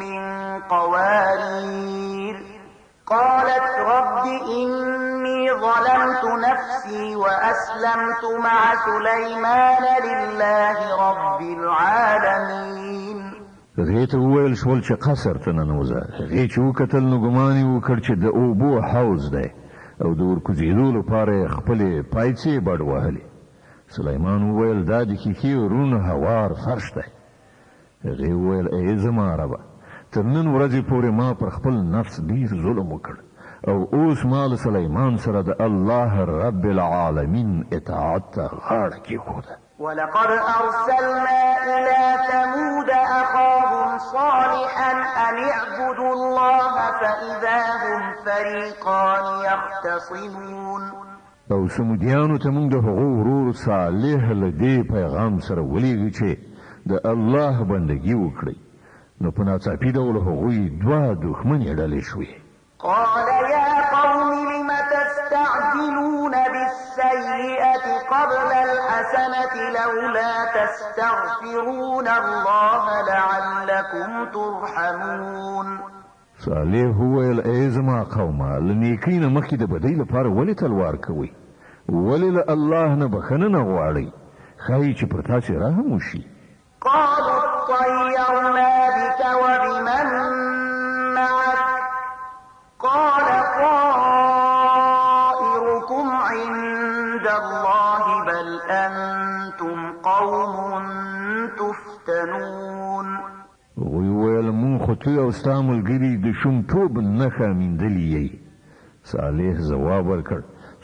من قوارير. قالت رب إني ظلمت نفسي وأسلمت مع سليمان لله رب العالمين. هغې ته وویل شول چې قصر ته ننوځه. هغې چې وکتل نو ګمان یې وکړ چې د اوبو حوض دی او د ورکوزېدو لپاره یې خپلې پایڅې بډ وهلې. سلیمان وویل دا د ښیښې روڼ هوار فرش دی. هغې وویل ای زما ربه تر نن ورځې پورې ما پر خپل نفس ډېر ظلم وکړ او اوس ما له سلیمان سره د الله رب العالمین اطاعت ته غاړه کېښوده. ولقد أرسلنا إلى ثمود أخاهم صالحا أن اعبدوا الله فإذا هم فريقان يختصمون. او سمودیانو ته موږ د هغو ورور صالح له دې پیغام سره ولېږه چې د الله بندګي وکړئ نو په ناڅاپي ډول هغوی دوه دښمنې ډلې شوې. قال يا قوم لم تستعجلون بالسيئة قبل الحسنة لولا تستغفرون الله لعلكم ترحمون. صالح وویل ای زما قومه له نیکۍ نه مخکې د بدۍ لپاره ولې تلوار کوئ؟ ولې له الله نه بخښنه نه غواړئ؟ ښایي چې پر تاسې رحم وشي. قالوا اطيرنا بك وبمن معك قال طائركم عند الله بل أنتم قوم تفتنون. هغوی وویل مونږ خو ته او ستا ملګري د شومتوب نښه میندلې یئ. صالح ځواب ورکړ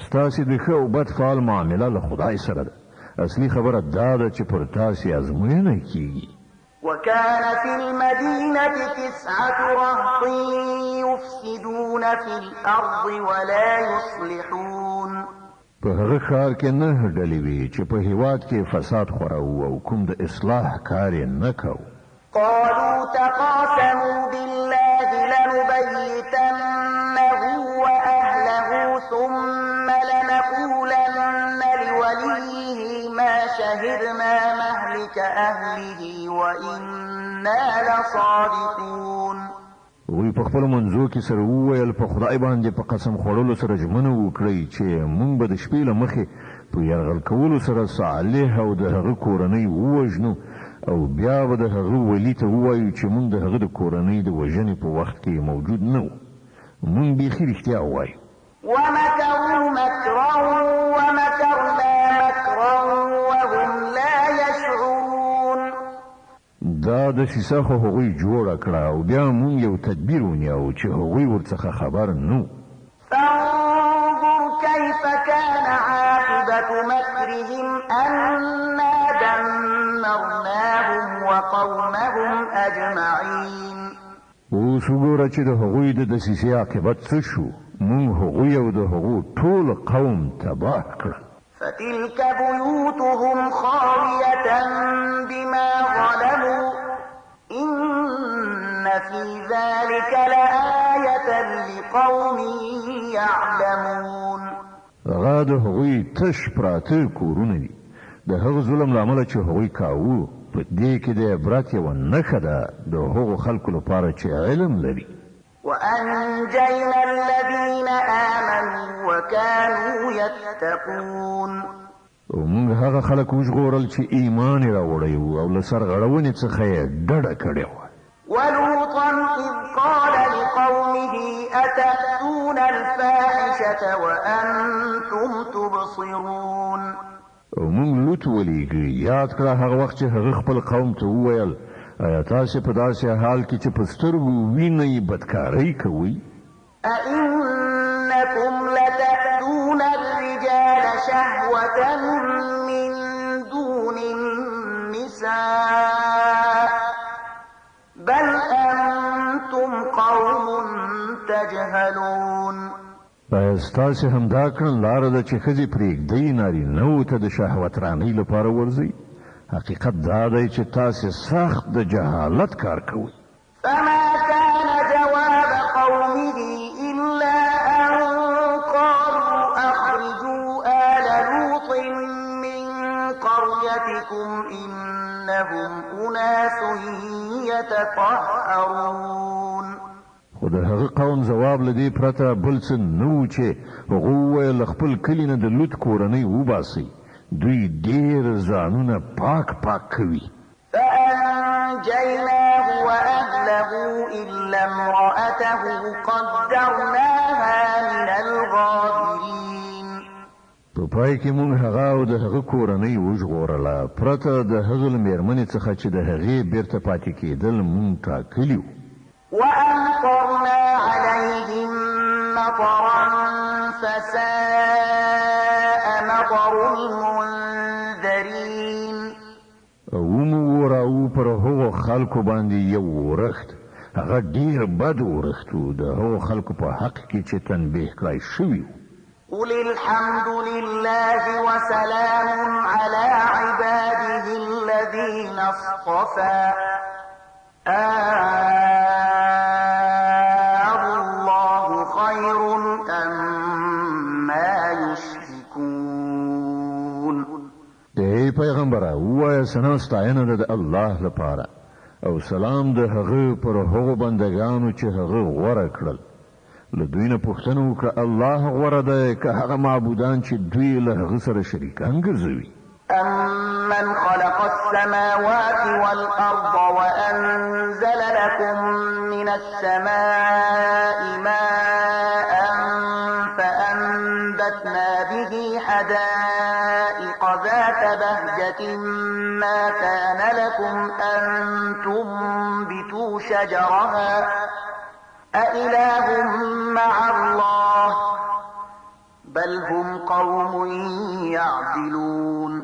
ستاسې د ښه او بد فعال معامله له خدای سره ده. اصلي خبره دا ده چې پر تاسې ازموینه کیږي. وكان في المدينة 9 رهط يفسدون في الأرض ولا يصلحون. په هغه ښار کې 9 ډلې وې چې په هېواد کې فساد خوراوه او کوم د اصلاح کار یې نه کوو. قالوا تقاسموا بالله لنبيتنه وأهله ثم لنقولن لوليه ما شهدنا مهلك أهله وإنا لصادقون. وی په خپل منځو کې سره وویل په خدای باندې په قسم خوړلو سره ژمنه وکړئ چې مونږ به د شپې له مخې په یرغل کولو سره صالح او د هغه کورنۍ ووژنو او بیا به د هغه ولی ته ووایو چې مونږ د هغه د کورنۍ د وژنې په وخت کې موجود نه وو. مونږ بیخي رښتیا ووایو. ومكروا مكرا ومكرنا مكرا وهم لا يشعرون. دا د سیسه خو هغوی جوړه کړه او بیا مونږ یو تدبیر ونیو چې هغوی ورڅخه خبر نو. فانظر كيف كان عاقبة مكرهم أنا دمرناهم وقومهم أجمعين اوس وګوره چې د هغوی د دسیسې عاقبت څه شو. موږ هغوی او د هغو ټول قوم تباه کړل. فتلك بيوتهم خاوية بما ظلموا إن في ذلك لآية لقوم يعلمون. هغه د هغوی تش پراته کورونه دي. د هغه ظلم له امله چې هغوی کاوه په دې کې د عبرت یوه نښه ده د هغو خلکو لپاره چې علم لري. وأنجينا الذين آمنوا وكانوا يتقون. ومونږ هغه خلک وژغورل چې ایمان یې راوړی و او له سرغړونې څخه یې ډډه کړې وه. ولوطا إذ قال لقومه أتأتون الفاحشة وأنتم تبصرون. ومونږ لوط ولیږي یاد کړه هغه وخت چې هغه خپل قوم ته وویل آیا تاسې په داسې حال کې چې په سترګو وینئ بدکارۍ کوئ؟ أئنكم لتأتون الرجال شهوة من دون النساء بل أنتم قوم تجهلون. آیا ستاسې همدا کړن لاره ده چې ښځې پرېږدئ نارینهو ته د شهوت رانۍ لپاره ورځئ؟ حقیقت دا دی چې تاسې سخت د جهالت کار کوئ. فما كان جواب قومه إلا أن قالوا أخرجوا آل لوط من قريتكم إنهم أناس يتطهرون. خو د هغه قوم جواب له دې پرته بل څه نه و چې هغه وویل خپل کلي نه د لوط کورنۍ وباسئ. دوی ډېر ځانونه پاک کوي. فأنجيناه وأهله إلا امرأته قدرناها من الغابرين. په پای کې موږ هغه او د هغه کورنۍ وژغورله پرته د هغه له مېرمنې څخه چې د هغې بیرته پاتې کېدل موږ ټاکلي وو. وأمطرنا عليهم مطرا فساء مطر المنذرين. ومو وراو پر هغو خلکو باندې یو ورښت هغه ډېر بد ورښت و د هغو خلکو په حق کې چې تنبیه کړی شوي. قل الحمد لله وسلام على عباده الذين اصطفى الله خير أما يشركون. ای پیغمبره ووایه ثنا ستاینه ده د الله لپاره او سلام د هغه پر هغو بندګانو چې هغه غوره کړل. له دوی نه پوښتنه وکړه الله غوره دی که هغه معبودان چې دوی له هغه سره شریکان ګرځوي. أمن خلق السماوات والأرض وأنزل لكم من السماء ماء فأنبتنا به حدائق ذات بهجة ما كان لكم أن تنبتوا شجرها أإله مع الله بل هم قوم يعدلون.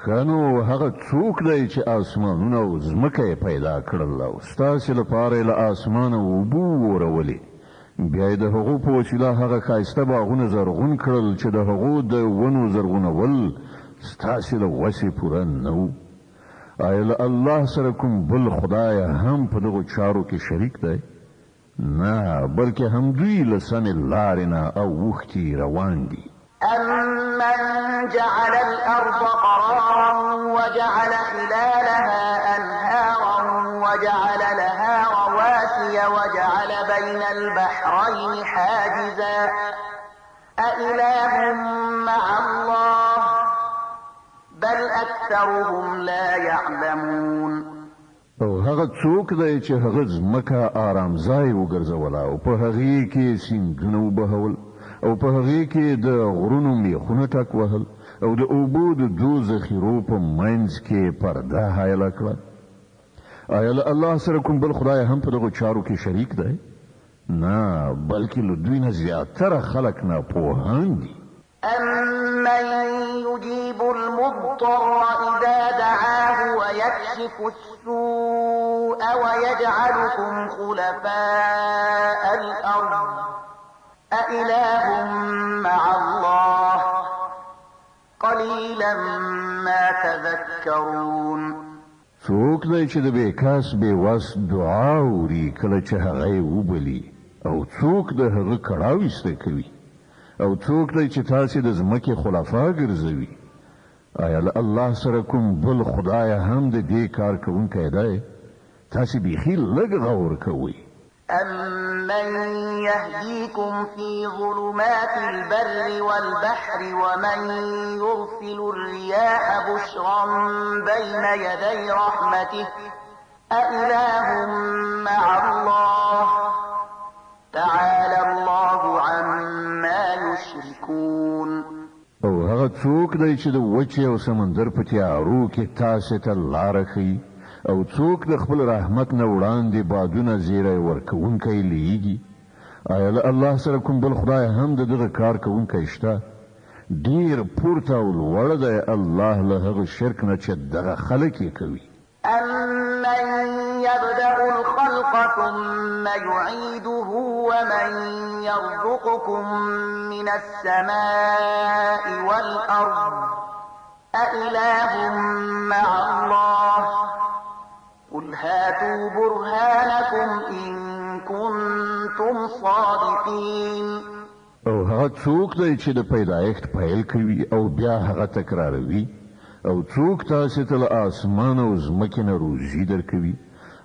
خانو هغه څوک دی چې آسمانونه او ځمکه یې پیدا کړل او ستاسې لپاره یې له آسمانه اوبه وورولې بیا یې د هغو په وسیله هغه ښایسته باغونه زرغون کړل چې د هغو د ونو زرغونول ستاسې له وسې پوره نه و. آیا له الله سره کوم بل خدای هم په دغو چارو کې شریک دی؟ نه بلکې هم دوی له سمې لارې نه اوښتي روان دي. أمن جعل الأرض قرارا وجعل خلالها أنهارا وجعل لها رواسي وجعل بين البحرين حاجزا أإله مع الله بل أكثرهم لا يعلمون. او هغه څوک دی چې هغه ځمکه آرام ځای وګرځوله او په هغې کې سیندونه وبهول او په هغې کې د غرونو میخونه ټک وهل او د اوبو د دو ذخیرو په منځ کې پرده حایله کړه. آیا له الله سره کوم بل خدای هم په دغو چارو کې شریک دی؟ نه بلکې له دوی نه زیاتره خلک ناپوهان دي. أَمَّن يُجِيبُ الْمُضْطَرَّ إِذَا دَعَاهُ وَيَكْشِفُ السُّوءَ وَيَجْعَلُكُمْ خُلَفَاءَ الْأَرْضِ أَإِلَٰهٌ مَّعَ اللَّهِ قَلِيلًا مَّا تَذَكَّرُونَ. څوک دی چې د بیکاس بیوس دعا اوري کله چې هغه یې وبلي او څوک د هغه کړاو ایسته کوي او څوک دی چې تاسې د ځمکې خلفا ګرځوي آیا له الله سره کوم بل خدای هم د دې کار کوونکی دی تاسې بیخي لږ غور کوئ أَمَّن يَهْدِيكُمْ فِي ظُلُمَاتِ الْبَرِّ وَالْبَحْرِ وَمَن يُرْسِلُ الرِّيَاحَ بُشْرًا بَيْنَ يَدَيْ رَحْمَتِهِ أَإِلَٰهٌ مَّعَ اللَّهِ تَعَالَى اللَّهُ عَمَّا يُشْرِكُونَ. او هغه څوک دی چې د وچې او سمندر په تیارو کې تاسې ته لاره ښیي او څوک د خپل رحمت نه وړاندې بادونه زیری ورکوونکی لیږي آیا له الله سره کوم بل خدای هم د دغه کار کوونکی شته ډیر پورته او لوړ دی الله له هغه شرک نه چې دغه خلک یې کوي أَمَّن يَبْدَأُ الْخَلْقَ ثُمَّ يُعِيدُهُ وَمَن يَرْزُقُكُم مِّنَ السَّمَاءِ وَالْأَرْضِ أَإِلَٰهٌ مَّعَ اللَّهِ قُلْ هَاتُوا بُرْهَانَكُمْ إِن كُنتُمْ صَادِقِينَ. او هغه څوک دی چې د پیدایښت پیل کوي او بیا هغه تکراروي او څوک تاسې ته له آسمان او ځمکې نه روزي درکوي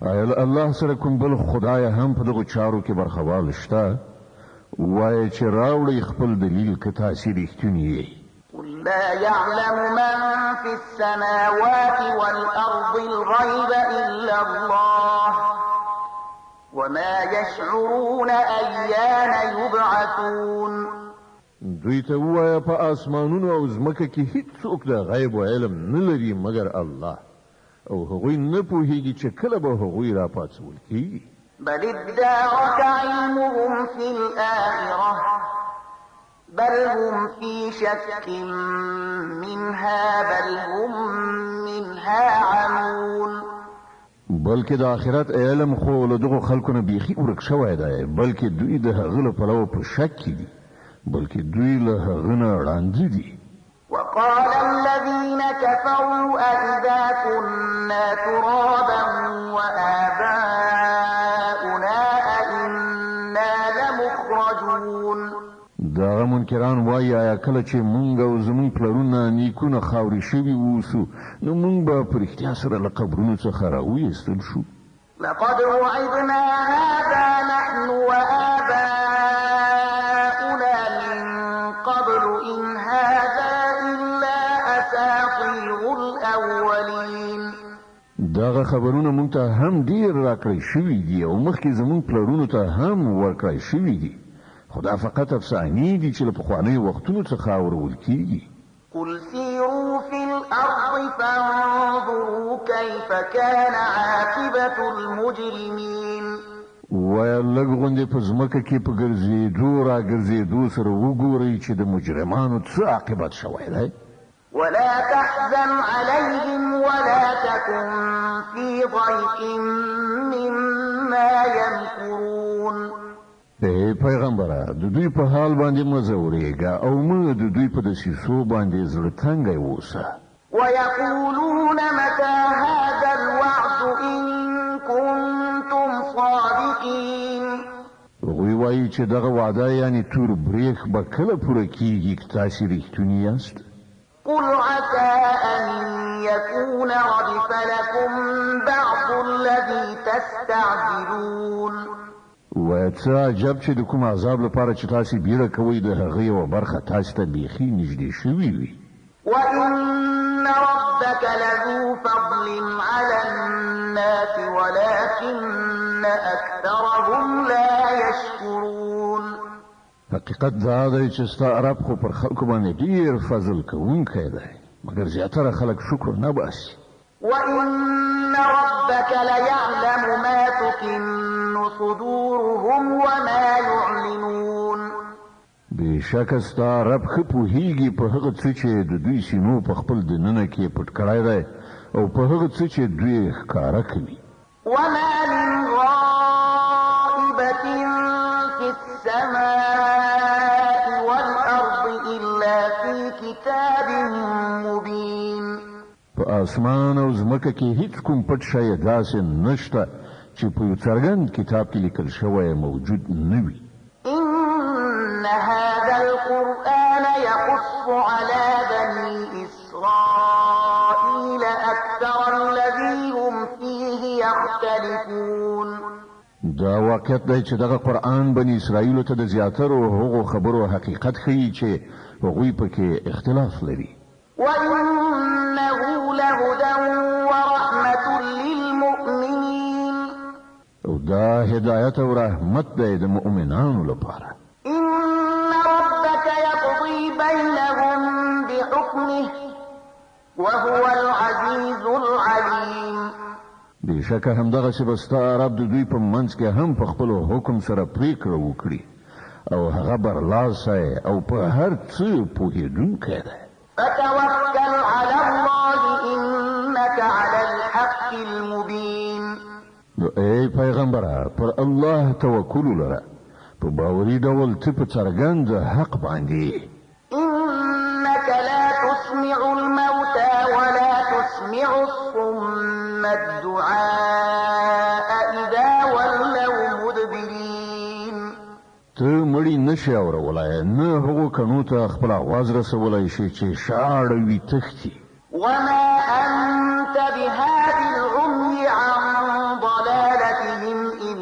آیا له الله سره کوم بل خدای هم په دغو چارو کې برخوال شته وایه چې راوړئ خپل دلیل که تاسې رښتوني یئ قل لا يعلم من في السماوات والأرض الغيب إلا الله وما يشعرون أيان يبعثون. دوی ته ووایه په آسمانونو او ځمکه کې هیڅوک د غیب و علم نه لري مګر الله او هغوی نه پوهیږي چې کله به هغوی راپاڅول کیږي. بل ادارك علمهم في الآخرة بل هم في شك منها بل هم منها عمون. بلکې د آخرت علم خو له دغو خلکو نه بیخي ورک شوی دی بلکې دوی د هغه له پلوه په شک کې دي بلکې دوی له هغه نه ړانده دي. وقال الذين كفروا أئذا كنا ترابا وآباؤنا أئنا لمخرجون. دغه منکران وایي آیا کله چې مونږ او زمونږ پلرونه نیکونه خاورې شوي اوسو نو مونږ به په رښتیا سره له قبرونو څخه راویستل شو. لقد وعدنا هذا نحن وآباؤنا من قبل إن هذا إلا أساطير الأولين. دغه خبرونه مونږ ته هم ډیر راکړی شوي دي او مخکې زمونږ پلرونو ته هم ورکړی شوي دي خدا فقط افسانې دي چې له پخوانیو وختونو څخه اورول کیږي. قل سيروا في الأرض فانظروا كيف كان عاقبة المجرمين. وایه لږ غوندې په ځمکه کې په ګرځېدو را ګرځېدو سره وګورئ چې د مجرمانو څه عاقبت شوی دی. ولا تحزن عليهم ولا تكن في ضيق مما يمكرون. ای پیغمبره د دوی په حال باندې مه ځورېږه او مه د دوی په دسیسو باندې زړه تنګی اوسه. ويقولون متى هذا الوعد إن كنتم صادقين. هغوی وایي چې دغه وعده یعنی تور بریښ به کله پوره کیږي که تاسې رښتوني یاست. قل عسى أن يكون ردف لكم بعض الذي تستعجلون. وایه څه عجب چې د کوم عذاب لپاره چې تاسې بیړه کوئ د هغه یوه برخه تاسې ته بیخي نږدې شوي وي. وإن ربك لذو فضل على الناس ولكن أكثرهم لا يشكرون. حقیقت دا دی چې ستا رب خو پر خلکو باندې ډیر فضل کوونکی دی مګر زیاتره خلک شکر نه باسي. وإن ربك ليعلم ما تكن صدورهم وما يعلنون. بېشکه ستا رب ښه پوهېږي په هغه څه چې د دوی سینو په خپل دننه کې پټ کړی دی او په هغه څه چې دوی ښکاره کوي. وما من غائبة في السماء والأرض إلا في كتاب مبين. په اسمان او ځمکه کې هیڅ کوم پټ شی داسې نشته چې په یو څرګند کتاب کې لیکل شوی موجود نه وي. إن هذا القرآن يقص على بني إسرائيل أكثر الذي هم فيه يختلفون. دا واقعیت دی چې دغه قرآن بني اسرائیلو ته د زیاترو هغو خبرو حقیقت ښیي چې هغوی پکې اختلاف لري. وإنه لهدى ورحمة للمؤمنين. او دا هدایت او رحمت دی د مؤمنانو لپاره. إن ربك يقضي بينهم بحكمه وهو العزيز العليم. بېشکه همدغسې به ستا رب د دوی په منځ کې هم په خپلو حکم سره پرېکړه وکړي او هغه برلاسی او په هر څه پوهېدونکی دی. فتوكل على الله إنك على الحق المبين. نو ای پیغمبره پر الله توکل ولره، په باوري ډول ته په څرګند حق باندې. إنك لا تسمع الموتى ولا تسمع الصم الدعاء إذا ولوا مدبرين. ته مړی نشي اورولای، نه هغو کڼو ته خپل آواز رسولی شي چې شاړه وي تښتي. وما أنت بهاد العمي عن ضلالتهم إن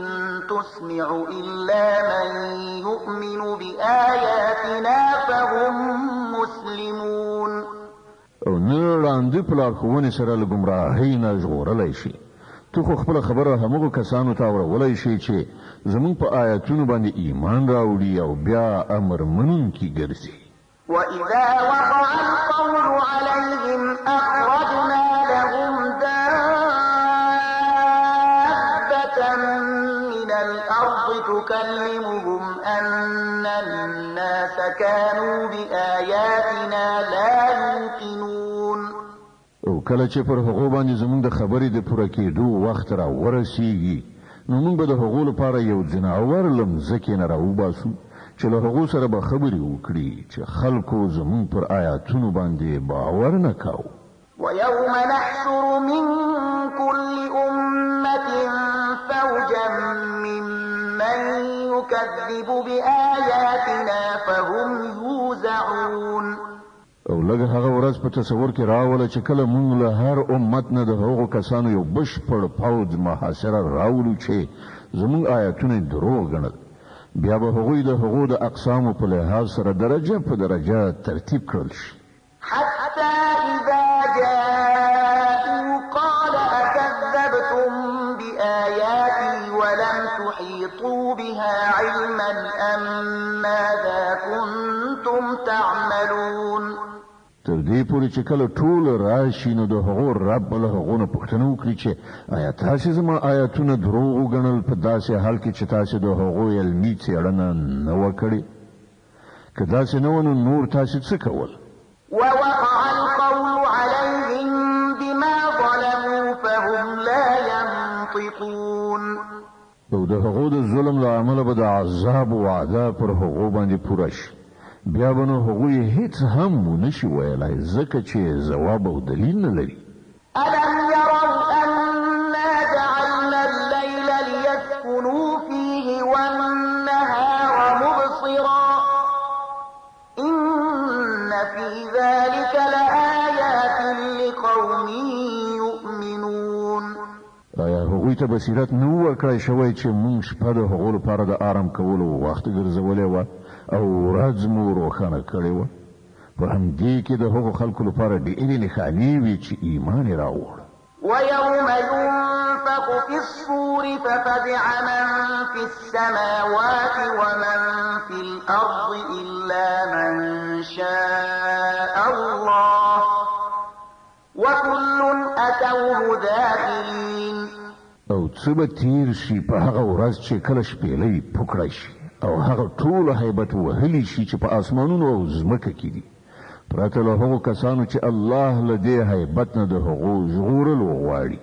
تسمع إلا من يؤمن بآياتنا فهم مسلمون. او نه ړانده په لارښوونې سره له ګمراهۍ نه ژغورلی شي. ته خو خپله خبره همغو کسانو ته اورولی شي چې زموږ په آیتونو باندې ایمان راوړي او بیا امر منونکي ګرځي. وإذا وقع القول عليهم أخرجنا لهم دابة من الأرض تكلمهم أن الناس كانوا بآياتنا لا يوقنون. او کله چې پر هغو باندې زموږ د خبرې د پوره کېدو وخت را ورسیږي نو موږ به د هغو لپاره یو ځناور له مځکې نه راوباسو چې له هغو سره به خبرې وکړي چې خلکو زموږ پر آیاتونو باندې باور نه کاوه. ويوم نحشر من كل أمة فوجا ممن يكذب بآياتنا فهم يوزعون. او لږ هغه ورځ په تصور کې راوله چې کله موږ له هر امت نه د هغو کسانو یو بشپړ پوځ محاصره راولو چې زموږ آیاتونه دروغ ګڼل، بیا به هغوی د هغو د اقسامو په لحاظ سره درجه په درجه ترتیب کړل شي. حتى إذا جاءوا قال أكذبتم بآياتي ولم تحيطوا بها علما أم ماذا كنتم تعملون. تر دې پورې چې کله ټول راشي نو د هغو رب له هغو نه پوښتنه وکړي چې آیا تاسې زما آیاتونه دروغ وګڼل په داسې حال کې چې تاسې د هغو علمي څېړنه نه وه کړې؟ که داسې نه وه نو نور تاسې څه کول؟ ووقع القول عليهم بما ظلموا فهم لا ينطقون. او د هغو د ظلم له امله به د عذاب وعده پر هغو باندې پوره شي، بیا به نو هغوی هیڅ هم ونشي ویلی ځکه چې ځواب او دلیل نه لري. ألم يروا أنا جعلنا الليل ليسكنوا فيه والنهار مبصرا إن في ذلك لآيات لقوم يؤمنون. آیا هغوی ته بصیرت نه ورکړی شوی چې موږ شپه د هغو لپاره د آرام کولو وخت ګرځولی وه او ورځ مو روښانه کړې وه؟ په همدې کې د هغو خلکو لپاره ډېرې نښانې وي چې ایمان یې راوړ. ويوم ينفخ في الصور ففزع من في السماوات ومن في الأرض إلا من شاء الله وكل أتوه داخلين. او څه به تیر شي په هغه ورځ چې کله شپېلۍ پوکړی شي او هغه ټول هیبت وهلی شي چې په اسمانونو او ځمکه کې دي پرته له هغو کسانو چې الله له دې هیبت نه د هغو ژغورلو غواړي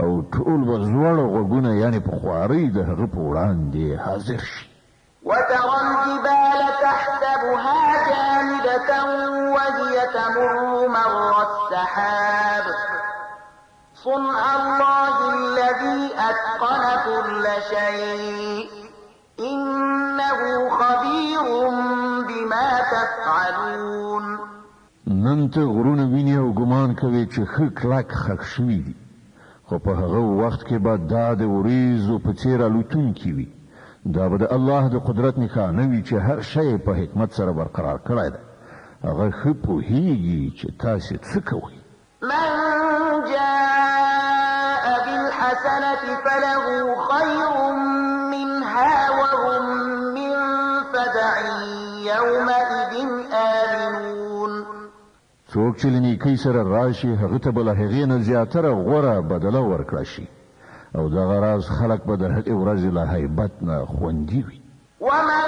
او ټول به زوړ غوږونه یعنی په خوارۍ د هغه په وړاندې حاضر شي. وترى الجبال تحسبها جامدة وهي تمر مر السحاب صنع الله الذي أتقن كل شيء إنه خبير بما تفعلون. نن ته غرونه ویني او ګمان کوي چې ښه کلک خښ شوي دي خو په هغه وخت کې به دا د وریځو په څېر الوتونکي وي. دا به د الله د قدرت نښانه وي چې هر شی په حکمت سره برقرار کړی دی. هغه ښه پوهیږي چې تاسې څه کوئ. من جاء بالحسنة فله خير منها وهم من فزع يومئذ آمنون. څوک چې له نیکۍ سره راشي هغه ته به له هغې نه زیاتره غوره بدله ورکړه شي او دغه راز خلک به د هغې ورځې له هیبت نه خوندي وي. ومن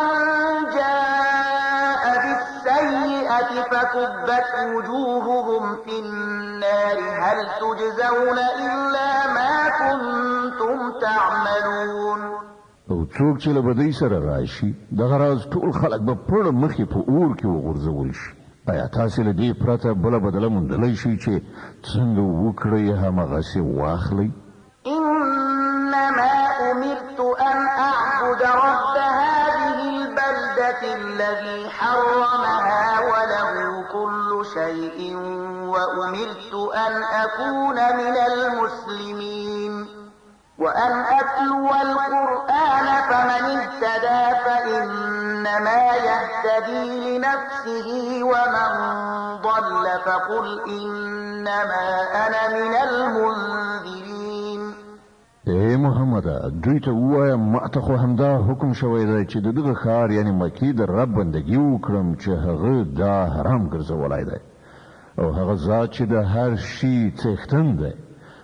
جاء بالسيئة فكبت وجوههم في النار هل تجزون إلا ما كنتم تعملون. او څوک چې له بدۍ سره راشي دغه راز ټول خلک به پړ مخې په اور کې وغورځول شي. آیا تاسې له دې پرته بله بدله موندلی شئ چې څنګه وکړئ همغسې واخلئ؟ إنما أمرت أن أعبد رب هذه البلدة الذي حرمها وله كل شيء وأمرت أن أكون من المسلمين وأن أتلو القرآن فمن اهتدى فإنما يهتدي لنفسه ومن ضل فقل إنما أنا من المنذرين. اے محمد دوی ته ووایم ما ته خو همدا حکم شوی دی چې د دغه ښار یعنی مکې د رب بندګي وکړم چې هغه دا حرام ګرځولی دی او هغه ذات چې د هر شي څښتن دی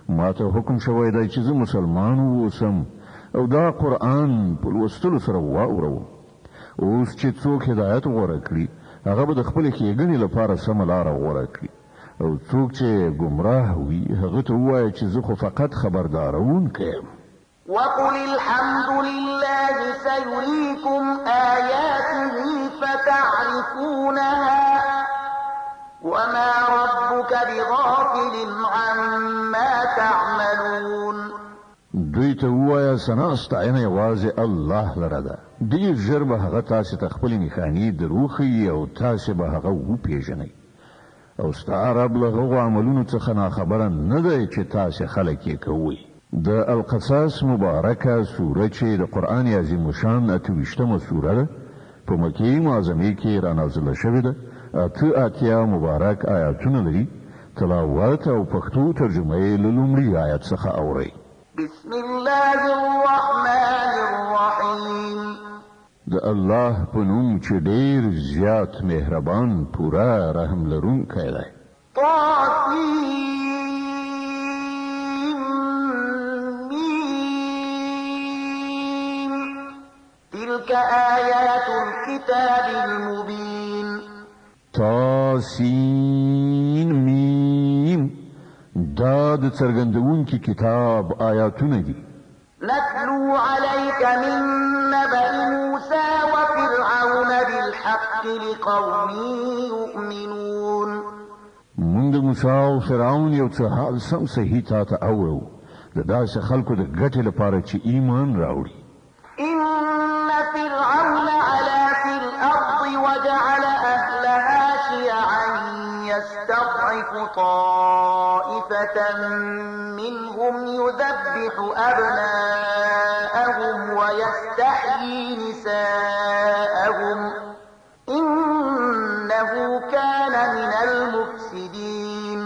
ما ته حکم شوی دی چې زه مسلمان واوسم او دا قرآن په لوستلو سره واورم. اوس چې څوک هدایت غوره کړي هغه به د خپلې ښېګڼې لپاره سمه لاره غوره کړي او څوک چې ګمراه وي هغه ته ووایه چې زه خو فقط خبردارونکی یم. وقل الحمد لله سيريكم آياته فتعرفونها وما ربك بغافل عما تعملون. دوی ته ووایه ثنا ستاینه یوازې الله لره ده. ډېر ژر به هغه تاسې ته خپلې نښانې دروښیي او تاسې به هغه وپېژنئ او ستا رب له هغو عملونو څخه ناخبره نه دی چې تاسې خلک یې کوئ. د القصص مبارکه سوره چې د قرآن عظیم الشان 28مه سوره ده په مکې معظمې کې رانازله شوې ده. 88 مبارک آیاتونه لري. تلاوت او پښتو ترجمه یې له لومړي آیت څخه اورئ. بسم الله الرحمن الرحیم. د الله په نوم چې ډېر زیات مهربان پوره رحم لرونکی دی. تلك آيات الكتاب المبين. تاسین میم دا د څرګندونکي کتاب آیاتونه دي. نتلو عليك من نبأ موسى وفرعون بالحق لقوم يؤمنون. موږ د موسی او فرعون یو څه حال سم صحیح تا ته اورو د داسې خلکو د ګټې لپاره چې ایمان راوړي. إن فرعون علا في الأرض وجعل أهلها شيعا يستضعف طائفة منهم يذبح أبناءهم ويستحيي نساءهم إنه كان من المفسدين.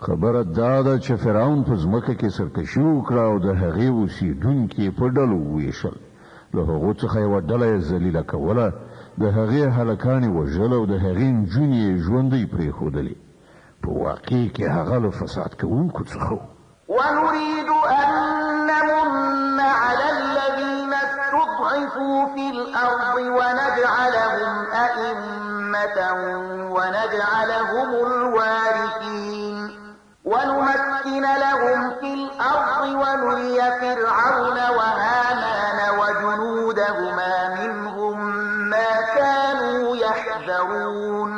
خبره دا ده چې فرعون په ځمکه کې سرکشي وکړه او د هغې اوسېدونکي په ډلو وویشل. له هغو څخه یوه ډله یې ذلیله کوله، د هغې هلکانې وژل او د هغې نجونې یې ژوندۍ پرېښودلې. په واقع کې هغه له فساد کوونکو څخه و. ونريد أن نمن على الذين استضعفوا في الأرض فرعون وهامان وجنودهما منهم ما كانوا يحذرون.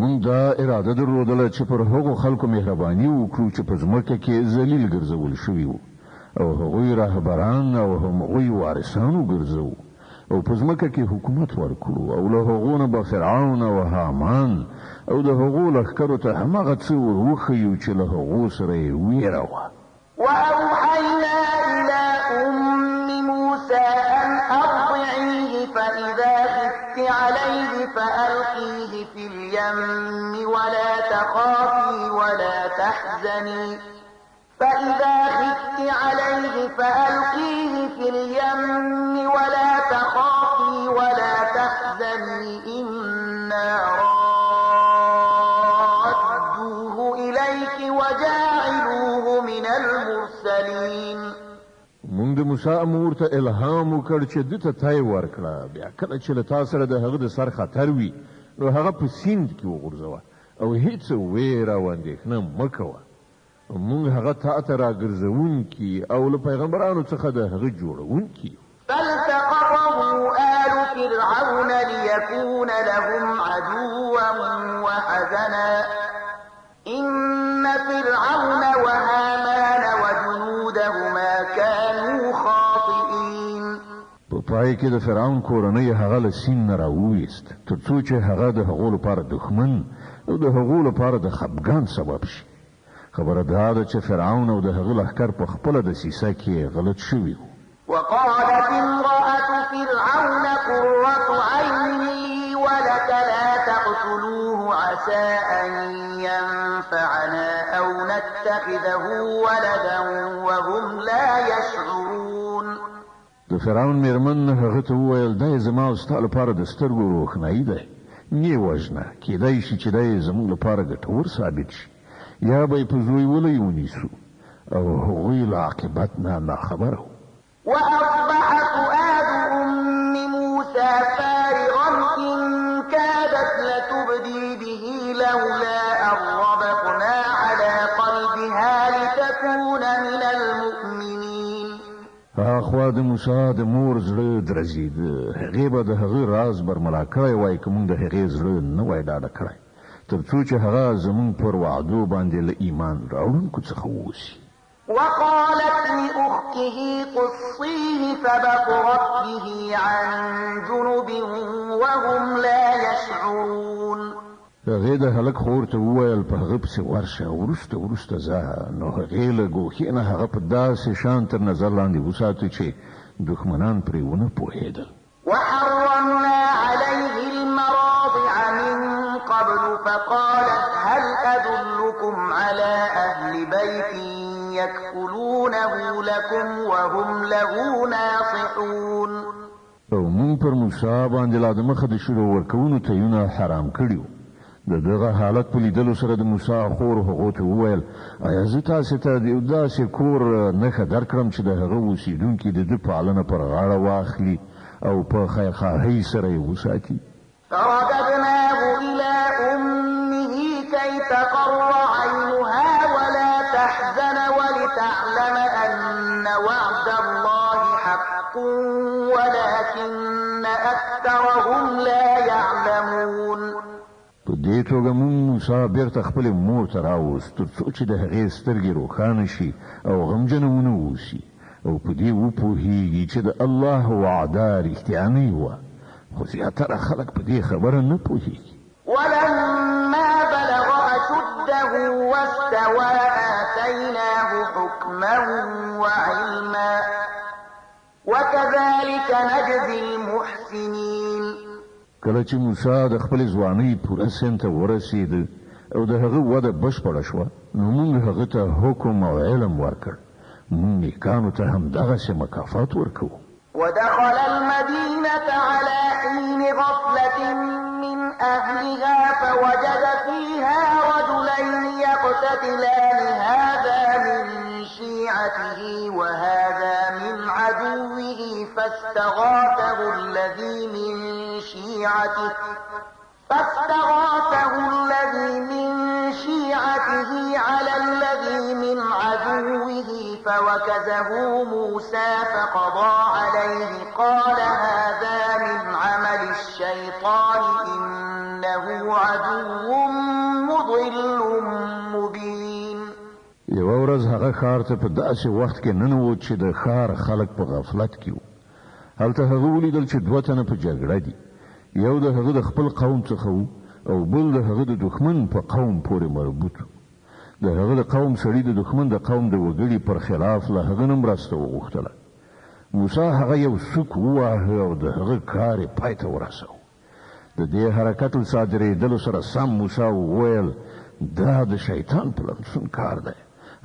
موږ دا اراده درلودله چې پر هغو خلکو مهرباني وکړو چې په ځمکه کې ذلیل ګرځول شوي وو او هغوی راهبران او هغوی وارثان وګرځوو او په ځمکه کې حکومت ورکړو او له هغو نه به فرعون او هامان او د هغو لښکرو ته هماغه څه ور وښیو چې له هغو سره یې ویره وه. وأوحينا إلى أم موسى أن أرضعيه فإذا خفت عليه فألقيه في اليم ولا تخافي ولا تحزني فإذا خفت عليه فألقيه في اليم ولا تخافي ولا تحزني إنا رادوه إليك وجاعلوه من المرسلين. موږ د موسی امور ته الهام وکړ چې د ته تای ورکړه بیا کله چې له تا سره د هغه د سر خطر وي نو هغه په سیند کې وغورځوه او هیڅ ویره او اندېښنه مه کوه. موږ هغه تا ته راګرځوونکي او له پیغمبرانو څخه د هغه جوړوونکي. فالتقطه آل فرعون ليكون لهم عدوا وحزنا إن فرعون وهامان وجنودهما كانوا خاطئين. په پای کې د فرعون کورنۍ هغه له سیند نه راوویست تر څو چې هغه د هغو لپاره دښمن او د هغو لپاره د خفګان سبب شي. خبره دا ده چې فرعون او د هغه لښکر په خپله دسیسه کې غلط شوي وو. وقالت امرأة فرعون قرة عين لي ولك لا تقتلوه عسى أن ينفعنا أو نتخذه ولدا وهم لا يشعرون. د فرعون میرمن هغه ته وویل دا زما او ستا لپاره د سترګو روښنایي ده، نه وژنه، کیدای شي چې دا زموږ لپاره ګټور ثابت شي یا به یې په زوی ولی ونیسو او هغوی له عاقبت نه ناخبره وو. وأصبح فؤاد أم موسى فارغا إن كادت لتبدي به لولا أن ربطنا على قلبها لتكون من المؤمنين. اخوا د موسی د مور زړه درزید، هغې به د هغه راز برملا کړی وای که موږ د هغې زړه نه وای ډاډه کړی تر څو چې هغه زموږ پر وعدو باندې له ایمان راوړونکو څخه واوسي. وقالت لأخته قصيه فبصرت به عن جنب وهم لا يشعرون. هغې د هلک خور ته وویل په هغه پسې ورشه، وروسته وروسته ځه. نو هغې له ګوښې نه هغه په داسې شان تر نظر لاندې وساته چې دښمنان پرې ونه پوهېدل. وحرمنا عليه المراضع من قبل فقالت هل أدلكم على أهل بيت يكفلونه لكم وهم له ناصحون. او مونږ پر موسی باندې لا د مخه د شروع ورکوونو تیونه حرام کړي. د دغه حالت په لیدلو سره د موسی خور هغو ته وویل ایا زه تاسې ته د یو داسې کور نښه درکړم چې د هغه اوسېدونکي د ده پالنه پر غاړه واخلي او په خیرخواهۍ سره یې وساتي. فرددناه إلى أمه كي تقر عينها ولا تحزن ولتعلم أن وعد الله حق ولكن أكثرهم لا يعلمون. په دې توګه موږ موسی بیرته خپلې مور ته راوست تر څو چې د هغې سترګې روښانه شي او غمجنه ونه اوسي او په دې وپوهېږي چې د الله وعده رښتیانۍ وه، خو زیاتره خلک په دې خبره نه پوهېږي. ولما بلغ أشده واستوى آتيناه حكما وعلما وكذلك نجزي المحسنين. کله چې موسی د خپلې ځوانۍ پوره سن ته ورسېد او د هغه وده بشپړه شوه نو موږ هغه ته حکم او علم ورکړ. موږ نیکانو ته همدغسې مکافات ورکوو. ودخل المدينة على حين غفلة من أهلها فوجد فيها رجلين يقتتلان هذا من شيعته وهذا من عدوه فاستغاثه الذي من شيعته على الذي من عدوه فوكزه موسى فقضى عليه قال هذا من عمل الشيطان إنه عدو مضل مبين. یوه ورځ هغه ښار ته په داسې وخت کې ننوت چې د ښار خلک په غفلت کې وو. هلته هغه ولیدل چې دوه تنه په جګړه دي، یو د هغه د خپل قوم څخه وو او بل د هغه د دښمن په قوم پورې مربوط و. د هغه د قوم سړي د دښمن د قوم د وګړي پر خلاف له هغه نه مرسته وغوښتله. موسی هغه یو سوک وواهه او د هغه کار یې پای ته ورساوه. د دې حرکت له صادرېدلو سره سم موسی وویل دا د شیطان پلمسون کار دی،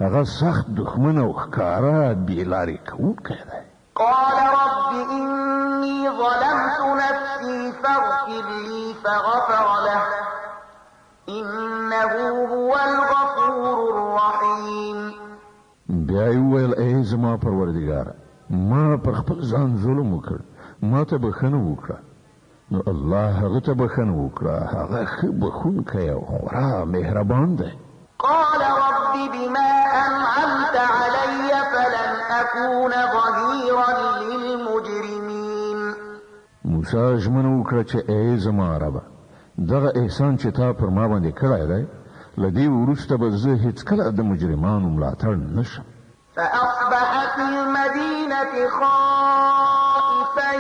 هغه سخت دښمن او ښکاره بېلارې کوونکی دی. قال رب إني ظلمت نفسي فاغفر لي فغفر له إنه هو الغفور الرحيم. بیا یې وویل ای زما پروردګاره، ما پر خپل ځان ظلم وکړ، ما ته بښنه وکړه. نو الله هغه ته بښنه وکړه، هغه ښه بښونکی او خورا مهربان دی. قال رب بما أنعمت علي فلن أكون ظهيرا للمجرمين. موسی ژمنه وکړه چې ای زما ربه، دغه احسان چې تا پر ما باندې کړی دی، له دې وروسته به زه هېڅکله د مجرمانو ملاتړ نشم. فأصبح في المدينة خائفا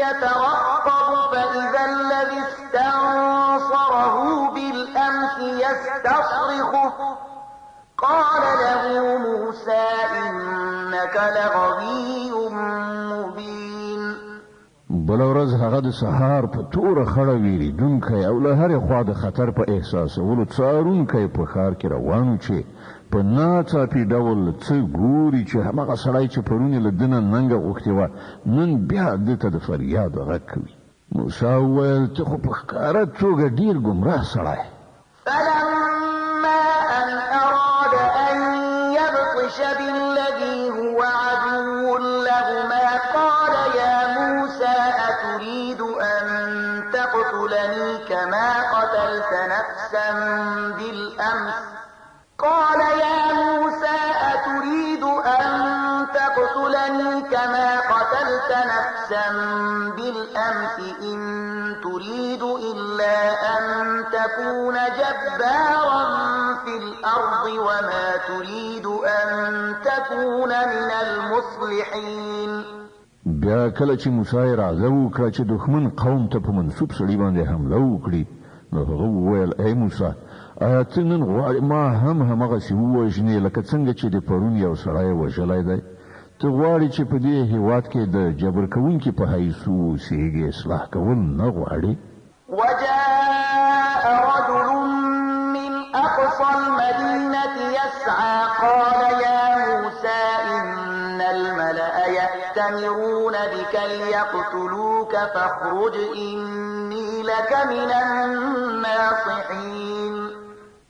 يترقب فإذا الذي استنصره بالأمس يستصرخه قال له موسى إنك لغوي مبين. بل ورځ هغه د سهار په توره خړه ویریدونکی او له هرې خوا د خطر په احساسولو څارونکی په ښار کې روان و چې په ناڅاپي ډول څه ګوري چې هماغه سړی چې پرون یې له ده نه ننګه غوښتې وه نن بیا ده ته د فریاد غږ کوي. موسی وویل ته خو په ښکاره توګه ډېر ګمراه سړی. فلما أن أراد أن يبطش بالذي هو عدو لهما قال يا موسى أتريد أن تقتلني كما قتلت نفسا بالأمس قال يا موسى أتريد أن تقتلني كما قتلت نفسا بالأمس إن تريد إلا أن تكون جبارا في الأرض وما تريد أن تكون من المصلحين. بیا کله چې موسی اراده وکړه چې دښمن قوم ته په منسوب سړي باندې حمله وکړي، نو هغه وویل ای موسی آیا ته نن غواړې ما هم همغسې ووژنې لکه څنګه چې د پرون یو سړی وژلی دی؟ ته غواړې چې په دې هېواد کې د جبر کوونکي په حیث اوسېږې، اصلاح کول نه غواړې؟ وجاء رجل من أقصى المدينة يسعى قال يا موسى إن الملأ يأتمرون بك ليقتلوك فاخرج إني لك من الناصحين.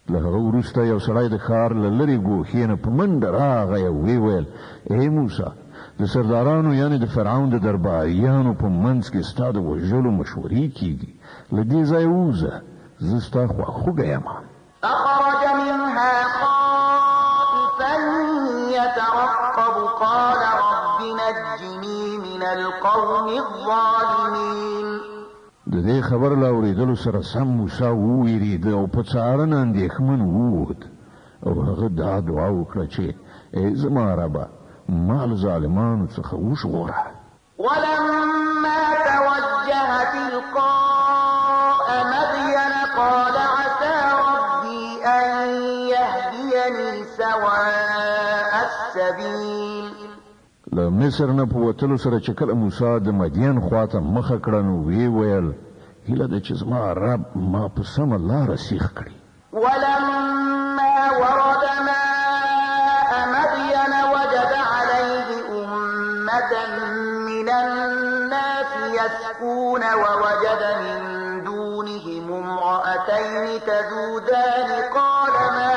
له هغه وروسته یو سړی د ښار له لرې ګوښې نه په منډه راغی او ویې ویل ای موسی، د سردارانو یعنې د فرعون د درباریانو په منځ کې ستا د وژلو مشورې کېږي، له دې ځایه ووځه، زه ستا خواخوږی یم. فخرج منها خائفا يترقب قال رب نجني من القوم الظالمين. د دې خبر له اورېدلو سره سم موسی وویرېده او په څارنه اندېښمن ووت او هغه دا دعا وکړه چې ای زما ربه ما له ظالمانو څخه وژغوره. ولما توجه تلقاء مدين قال عسى ربي أن يهديني سواء السبيل. له مصر نه په وتلو سره چې کله موسی د مدین خواته مخه کړه نو ویې ویل هیله ده چې زما رب ما په سمه لاره سیخ کړي. ولما ورد ماء مدين وجد عليه أمة من الناس يسقون ووجد من دونهم امرأتين تذودان قال ما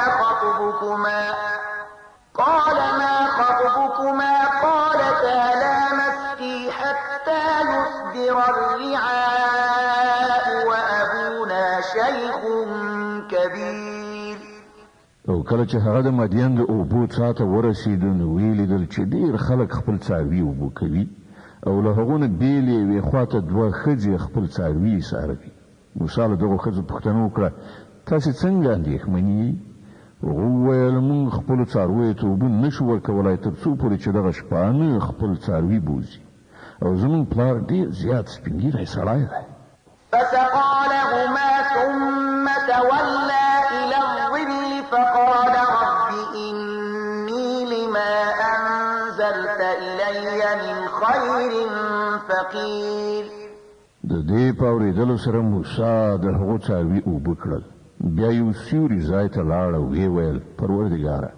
خطبكما قالتا لا نسقي حتى يصدر الرعاء وأبونا شيخ كبير. او کله چې هغه د مدین د اوبو څا ته ورسېد نو ویې لیدل چې ډېر خلک خپل څاروي اوبه کوي او له هغو نه بېل یوې خواته دوه ښځې خپل څاروي څاروي. موسی له دغو ښځو پوښتنه وکړه تاسې څنګه اندېښمنې یئ؟ هغو وویل موږ خپلو څارویو ته اوبه نشو ورکولی تر څو پورې چې دغه شپانه خپل څاروي بوځي او زموږ پلار ډېر زیات سپین ږیری سړی دی. فسقى لهما ثم تولى إلى الظل فقال رب إني لما أنزلت إلي من خير فقير. د دې په اورېدلو سره موسی د هغو څاروي اوبه کړل. بیا یو سیوري ځای ته لاړ او ویې ویل پروردګاره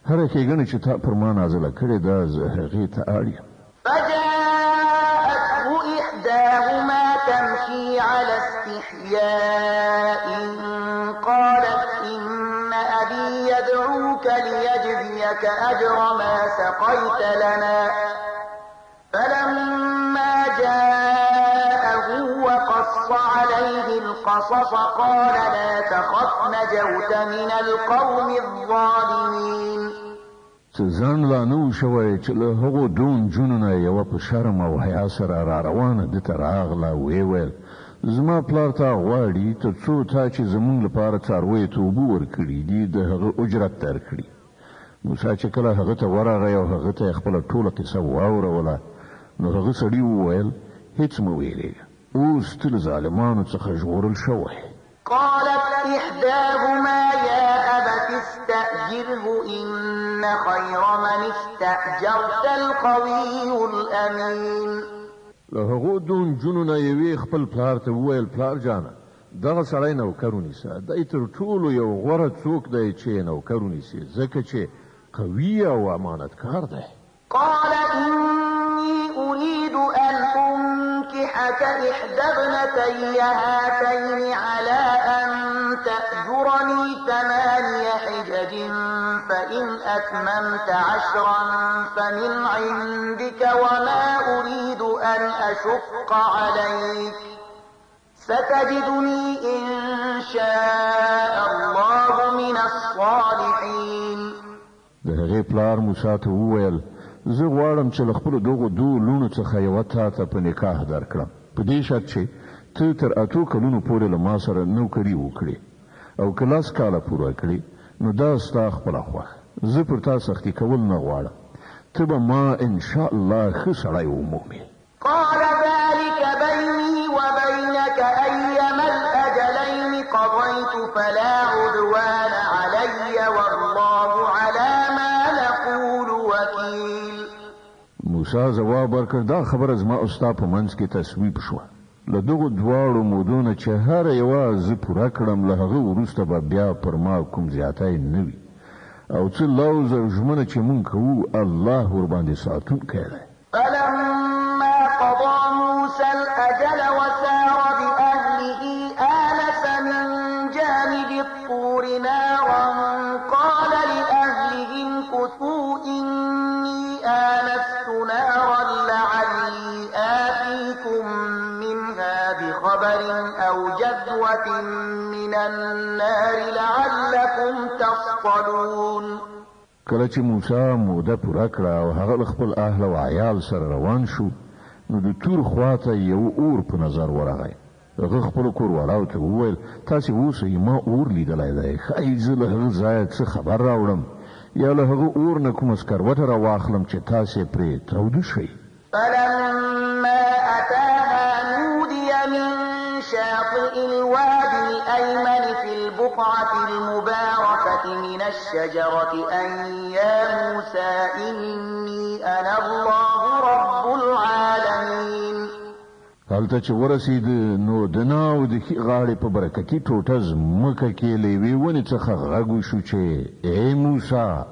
هره ښېګڼه چې تا پر ما نازله کړې ده زه هغې ته اړ یم. فجاءته إحداهما تمشي على استحياء قالت إن أبي يدعوك ليجزيك أجر ما سقيت لنا. فلما جاءه وقص عليه القصص قال لا تخف نجوت من القوم الظالمين. څه ځان لا نه و شوی چې له هغو دوه نجونو نه یوه په شرم او حیا سره را روانه ده ته راغله. ویې ویل زما پلار تا غواړي تر څو تا چې زموږ لپاره څارویو ته اوبه ورکړي دي د هغه اجرت درکړي. موسی چې کله هغه ته ورغی او هغه ته یې خپله ټوله قصه واوروله نو هغه سړي وویل هیڅ مه ویرېږه اوس ته له ظالمانو څخه ژغورل شوی. قالت إحداهما يا أبت استأجره إن خير من استأجرت القوي الأمين. له هغو دوه نجونو نه یوې خپل پلار ته وویل پلار جانه دغه سړی نوکر ونیسه دی تر ټولو یو غوره څوک دی چې نوکر ونیسي ځکه چې قوي او امانتکار دی. قال إني أريد أن أنكحك إحدى ابنتي هاتين على أن تأجرني 8 حجج فإن أتممت 10 فمن عندك وما أريد أن أشق عليك ستجدني إن شاء الله من الصالحين. د هغې پلار موسی ته وویل زه غواړم چې له خپلو دغو دوه لوڼو څخه یوه تا ته په نکاح درکړم په دې شرط چې ته تر 8 کلونو پورې له ما سره نوکري وکړې او که 10 کاله پوره کړې نو دا ستا خپله خوښه زه پر تا سختي کول نه غواړم ته به ما انشاء الله ښه سړی ومومې. قال ذلك بيني وبينك أيما الأجلين قضيت فلا عدوان علي والله على ما نقول وكيل. موسی ځواب ورکړ دا خبره زما او ستا په منځ کې تصویب شوه له دغو دواړو مودو نه چې هره یوه زه پوره کړم له هغه وروسته به بیا پر ما کوم زیاتی نه وي او څه لوز او ژمنه چې مونږ کوو الله ورباندې ساتونکی دی. فلما قضى موسى الأجل وسار بأهله آنس من جانب الطور نارا قال لأهلهم كثوا إني آنست نارا لعلي آتيكم منها بخبر أو جذوة من النار لعلكم تصطلون. کله چې موسی موده پوره کړه او هغه له خپل اهل او عیال سره روان شو نو د تور خواته یو اور په نظر ورغی. هغه خپل کوروالاو ته وویل تاسې اوسئ ما اور لیدلی دی ښایي زه له هغه ځایه څه خبر راوړم یا له هغه اور نه کومه سکروټه راواخلم چې تاسې پرې توده شئ. فلما أتاها نودي من شاطئ الوادي الأيمن في البقعة المباركة من الشجرة أن يا موسى إني أنا الله رب العالمين. هلته چې ورسېد نو د ناو د ښي غاړې په برکتي ټوټه ځمکه کې له یوې ونې څخه غږ وشو چې ای موسی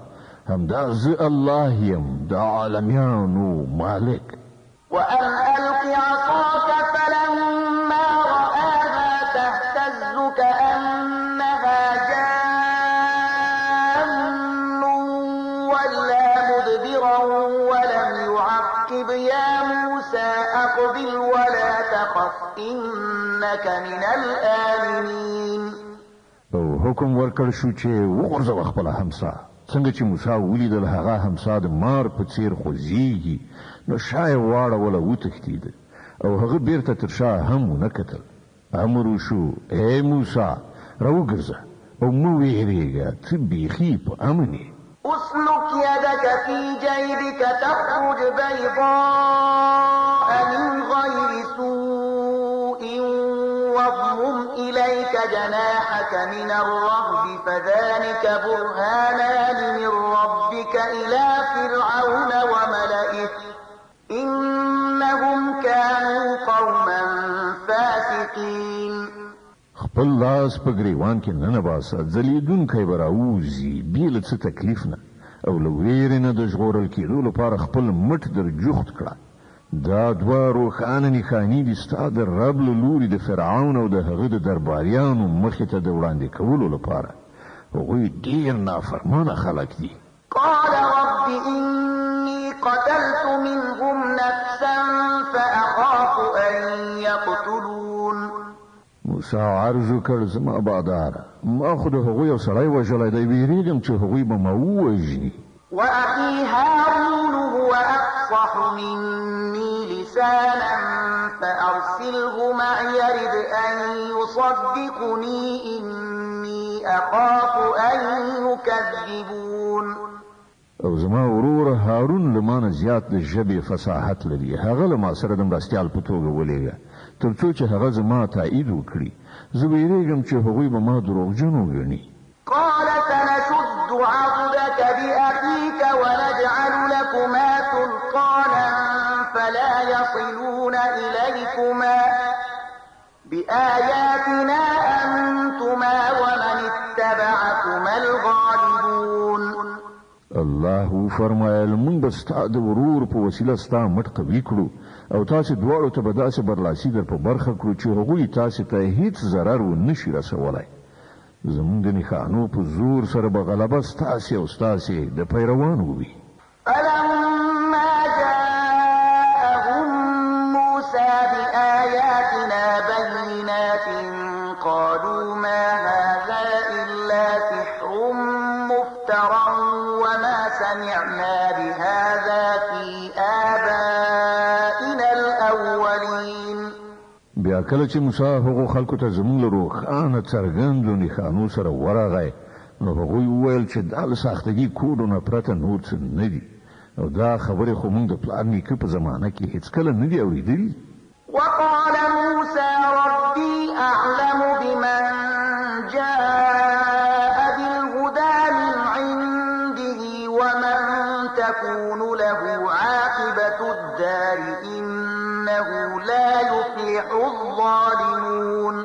همدا زه الله یم د عالمیانو مالک. وأن ألق عصاك فلما رآها تهتز كأنها جان ولا مدبرا ولم يعقب يا موسى أقبل ولا تخف إنك من الآمنين. او حکم ورکړ شو چې وغورځوه خپله همسا. څنګه چې موسی ولیدل هغه همسا د مار په څیر خوځېږي نو شا یې واړوله وتښتېده او هغه بیرته تر شا هم ونه کتل. امر وشو ای موسی راوګرځه او مه وېرېږه ته بیخي په امن یې. اسلك يدك في جيبك تخرج بيضاء من غير سوء واضمم إليك جناحك من الرهب فذلك برهانان من ربك إلى فرعون وملئه إنهم كانوا قوما فاسقين. خپل لاس په ګریوان کې ننباسه ځلیدونکی به راوځي بې له څه تکلیف نه او له ویرې نه د ژغورل کېدو لپاره خپل مټ در جوخت کړه. دا دوه روښانه نښانې دي ستا د رب له لوري د فرعون او د هغه د درباریانو مخې ته د وړاندې کولو لپاره. هغوی ډېر نافرمانه خلک دي. قال رب إني قتلت منهم نفسا فأخاف أن يقتلون. موسی عرض وکړ زما باداره ما خو د هغوی یو سړی وژلی دی ویرېږم چې هغوی به ما ووژني. وأخي هارون هو أفصح مني لسانا فأرسله معي يرد أن يصدقني إني أخاف أن يكذبون. او زما ورور هارون له ما نه زیات د ژبې فصاحت لري. هغه له ما سره د مرستیال په توګه ولېږه تر څو چې هغه زما تایید وکړي. زه ویرېږم چې هغوی به ما دروغجن وګڼي. قال سنشد عضدك بأخيك ونجعل لكما سلطانا فلا يصلون إليكما بآياتنا أنتما ومن اتبعكما الغالبون. الله فرمایل مونږ به ستا د ورور په وسیله ستا مټ قوي کړو او تاسې دواړو ته به داسې برلاسي در په برخه کړو چې هغوی تاسې ته هیڅ ضرر ونشي رسولی. زمونږ د نښانو په زور سره به غلبه ستاسې او ستاسې د پیروانو وي. فلما جاءهم موسى بآياتنا بينات قالوا ما هذا إلا سحر مفترى وما سمعنا بهذا في آبائنا الأولين. بیا کله چې موسی هغو خلکو ته زموږ له روښانه څرګندو نښانو سره ورغی نو هغوی وویل چې دا له ساختګي کوډو نه پرته نور څه نه دي او دا خبرې خو موږ د پلار نیکه په زمانه کې هېڅکله نه دي اورېدلي. وقال موسى ربي أعلم بمن جاء بالهدى من عنده ومن تكون له عاقبة الدار إنه لا يفلح الظالمون.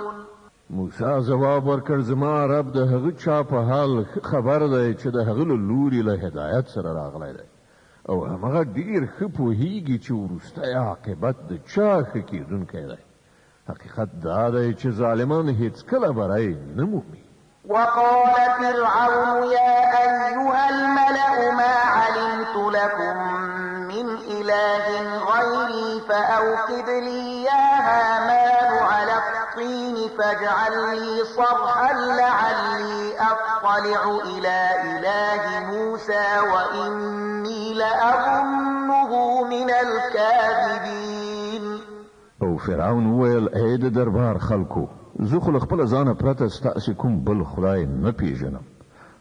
موسی ځواب ورکړ زما رب د هغه چا په حال خبر دی چې د هغه له لوري له هدایت سره راغلی دی او هغه ډېر ښه پوهیږي چې وروستی عاقبت د چا ښه کېدونکی دی. حقیقت دا دی چې ظالمان هېڅکله بری نه مومي. وقال فرعون يا أيها الملأ ما علمت لكم من إله غيري فأوقد لي يا هامان على الطين فاجعل لي صرحا لعلي أطلع إلى إله موسى وإني لأظنه من الكاذبين. او فرعون وویل ای د دربار خلکو زه خو له خپله ځانه پرته ستاسې کوم بل خدای نه پیژنم.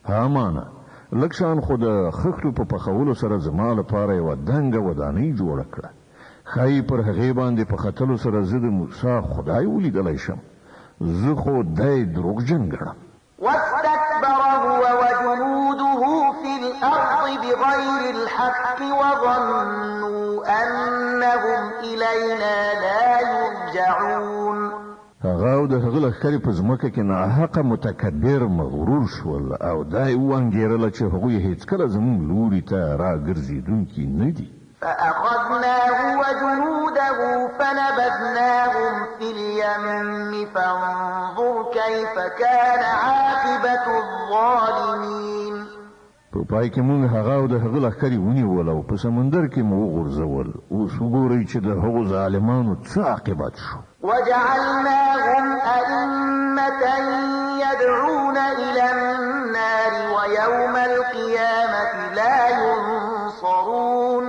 هامانه لږ شان خو د خښتو په پخولو سره زما لپاره یوه دنګه ودانۍ جوړه کړه. ښایي پر هغې باندې په ختلو سره زه د موسی خدای ولیدلی شم. زه خو دی دروغجن ګڼم. واستكبر هو وجنوده في الأرض بغير الحق وظنوا أنهم إلينا لا يرجعون. هغه او د هغه لښکرې په ځمکه کې ناحقه متکبر مغرور شول او دا یې وانګېرله چې هغوی هېڅکله زموږ لوري ته راګرځېدونکي نه دي. فأخذناه وجنوده فنبذناهم في اليم فانظر كيف كان عاقبة الظالمين. په پای کې موږ هغه او د هغه لښکرې ونیول او په سمندر کې مو وغورځول. اوس وګورئ چې د هغو ظالمانو څه عاقبت شو. وجعلناهم أئمة يدعون إلى ويوم القيامة لا ينصرون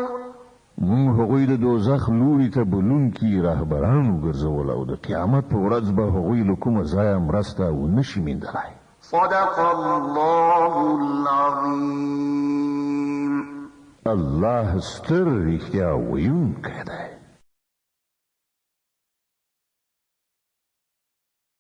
مونږ هغوی د دوزخ لوري ته بلونکي راهبران وګرځول او د قیامت په ورځ به هغوی له کومه ځایه مرسته ونشي موندلی. صدق الله العظيم. الله ستر رښتیا ویونکی دی.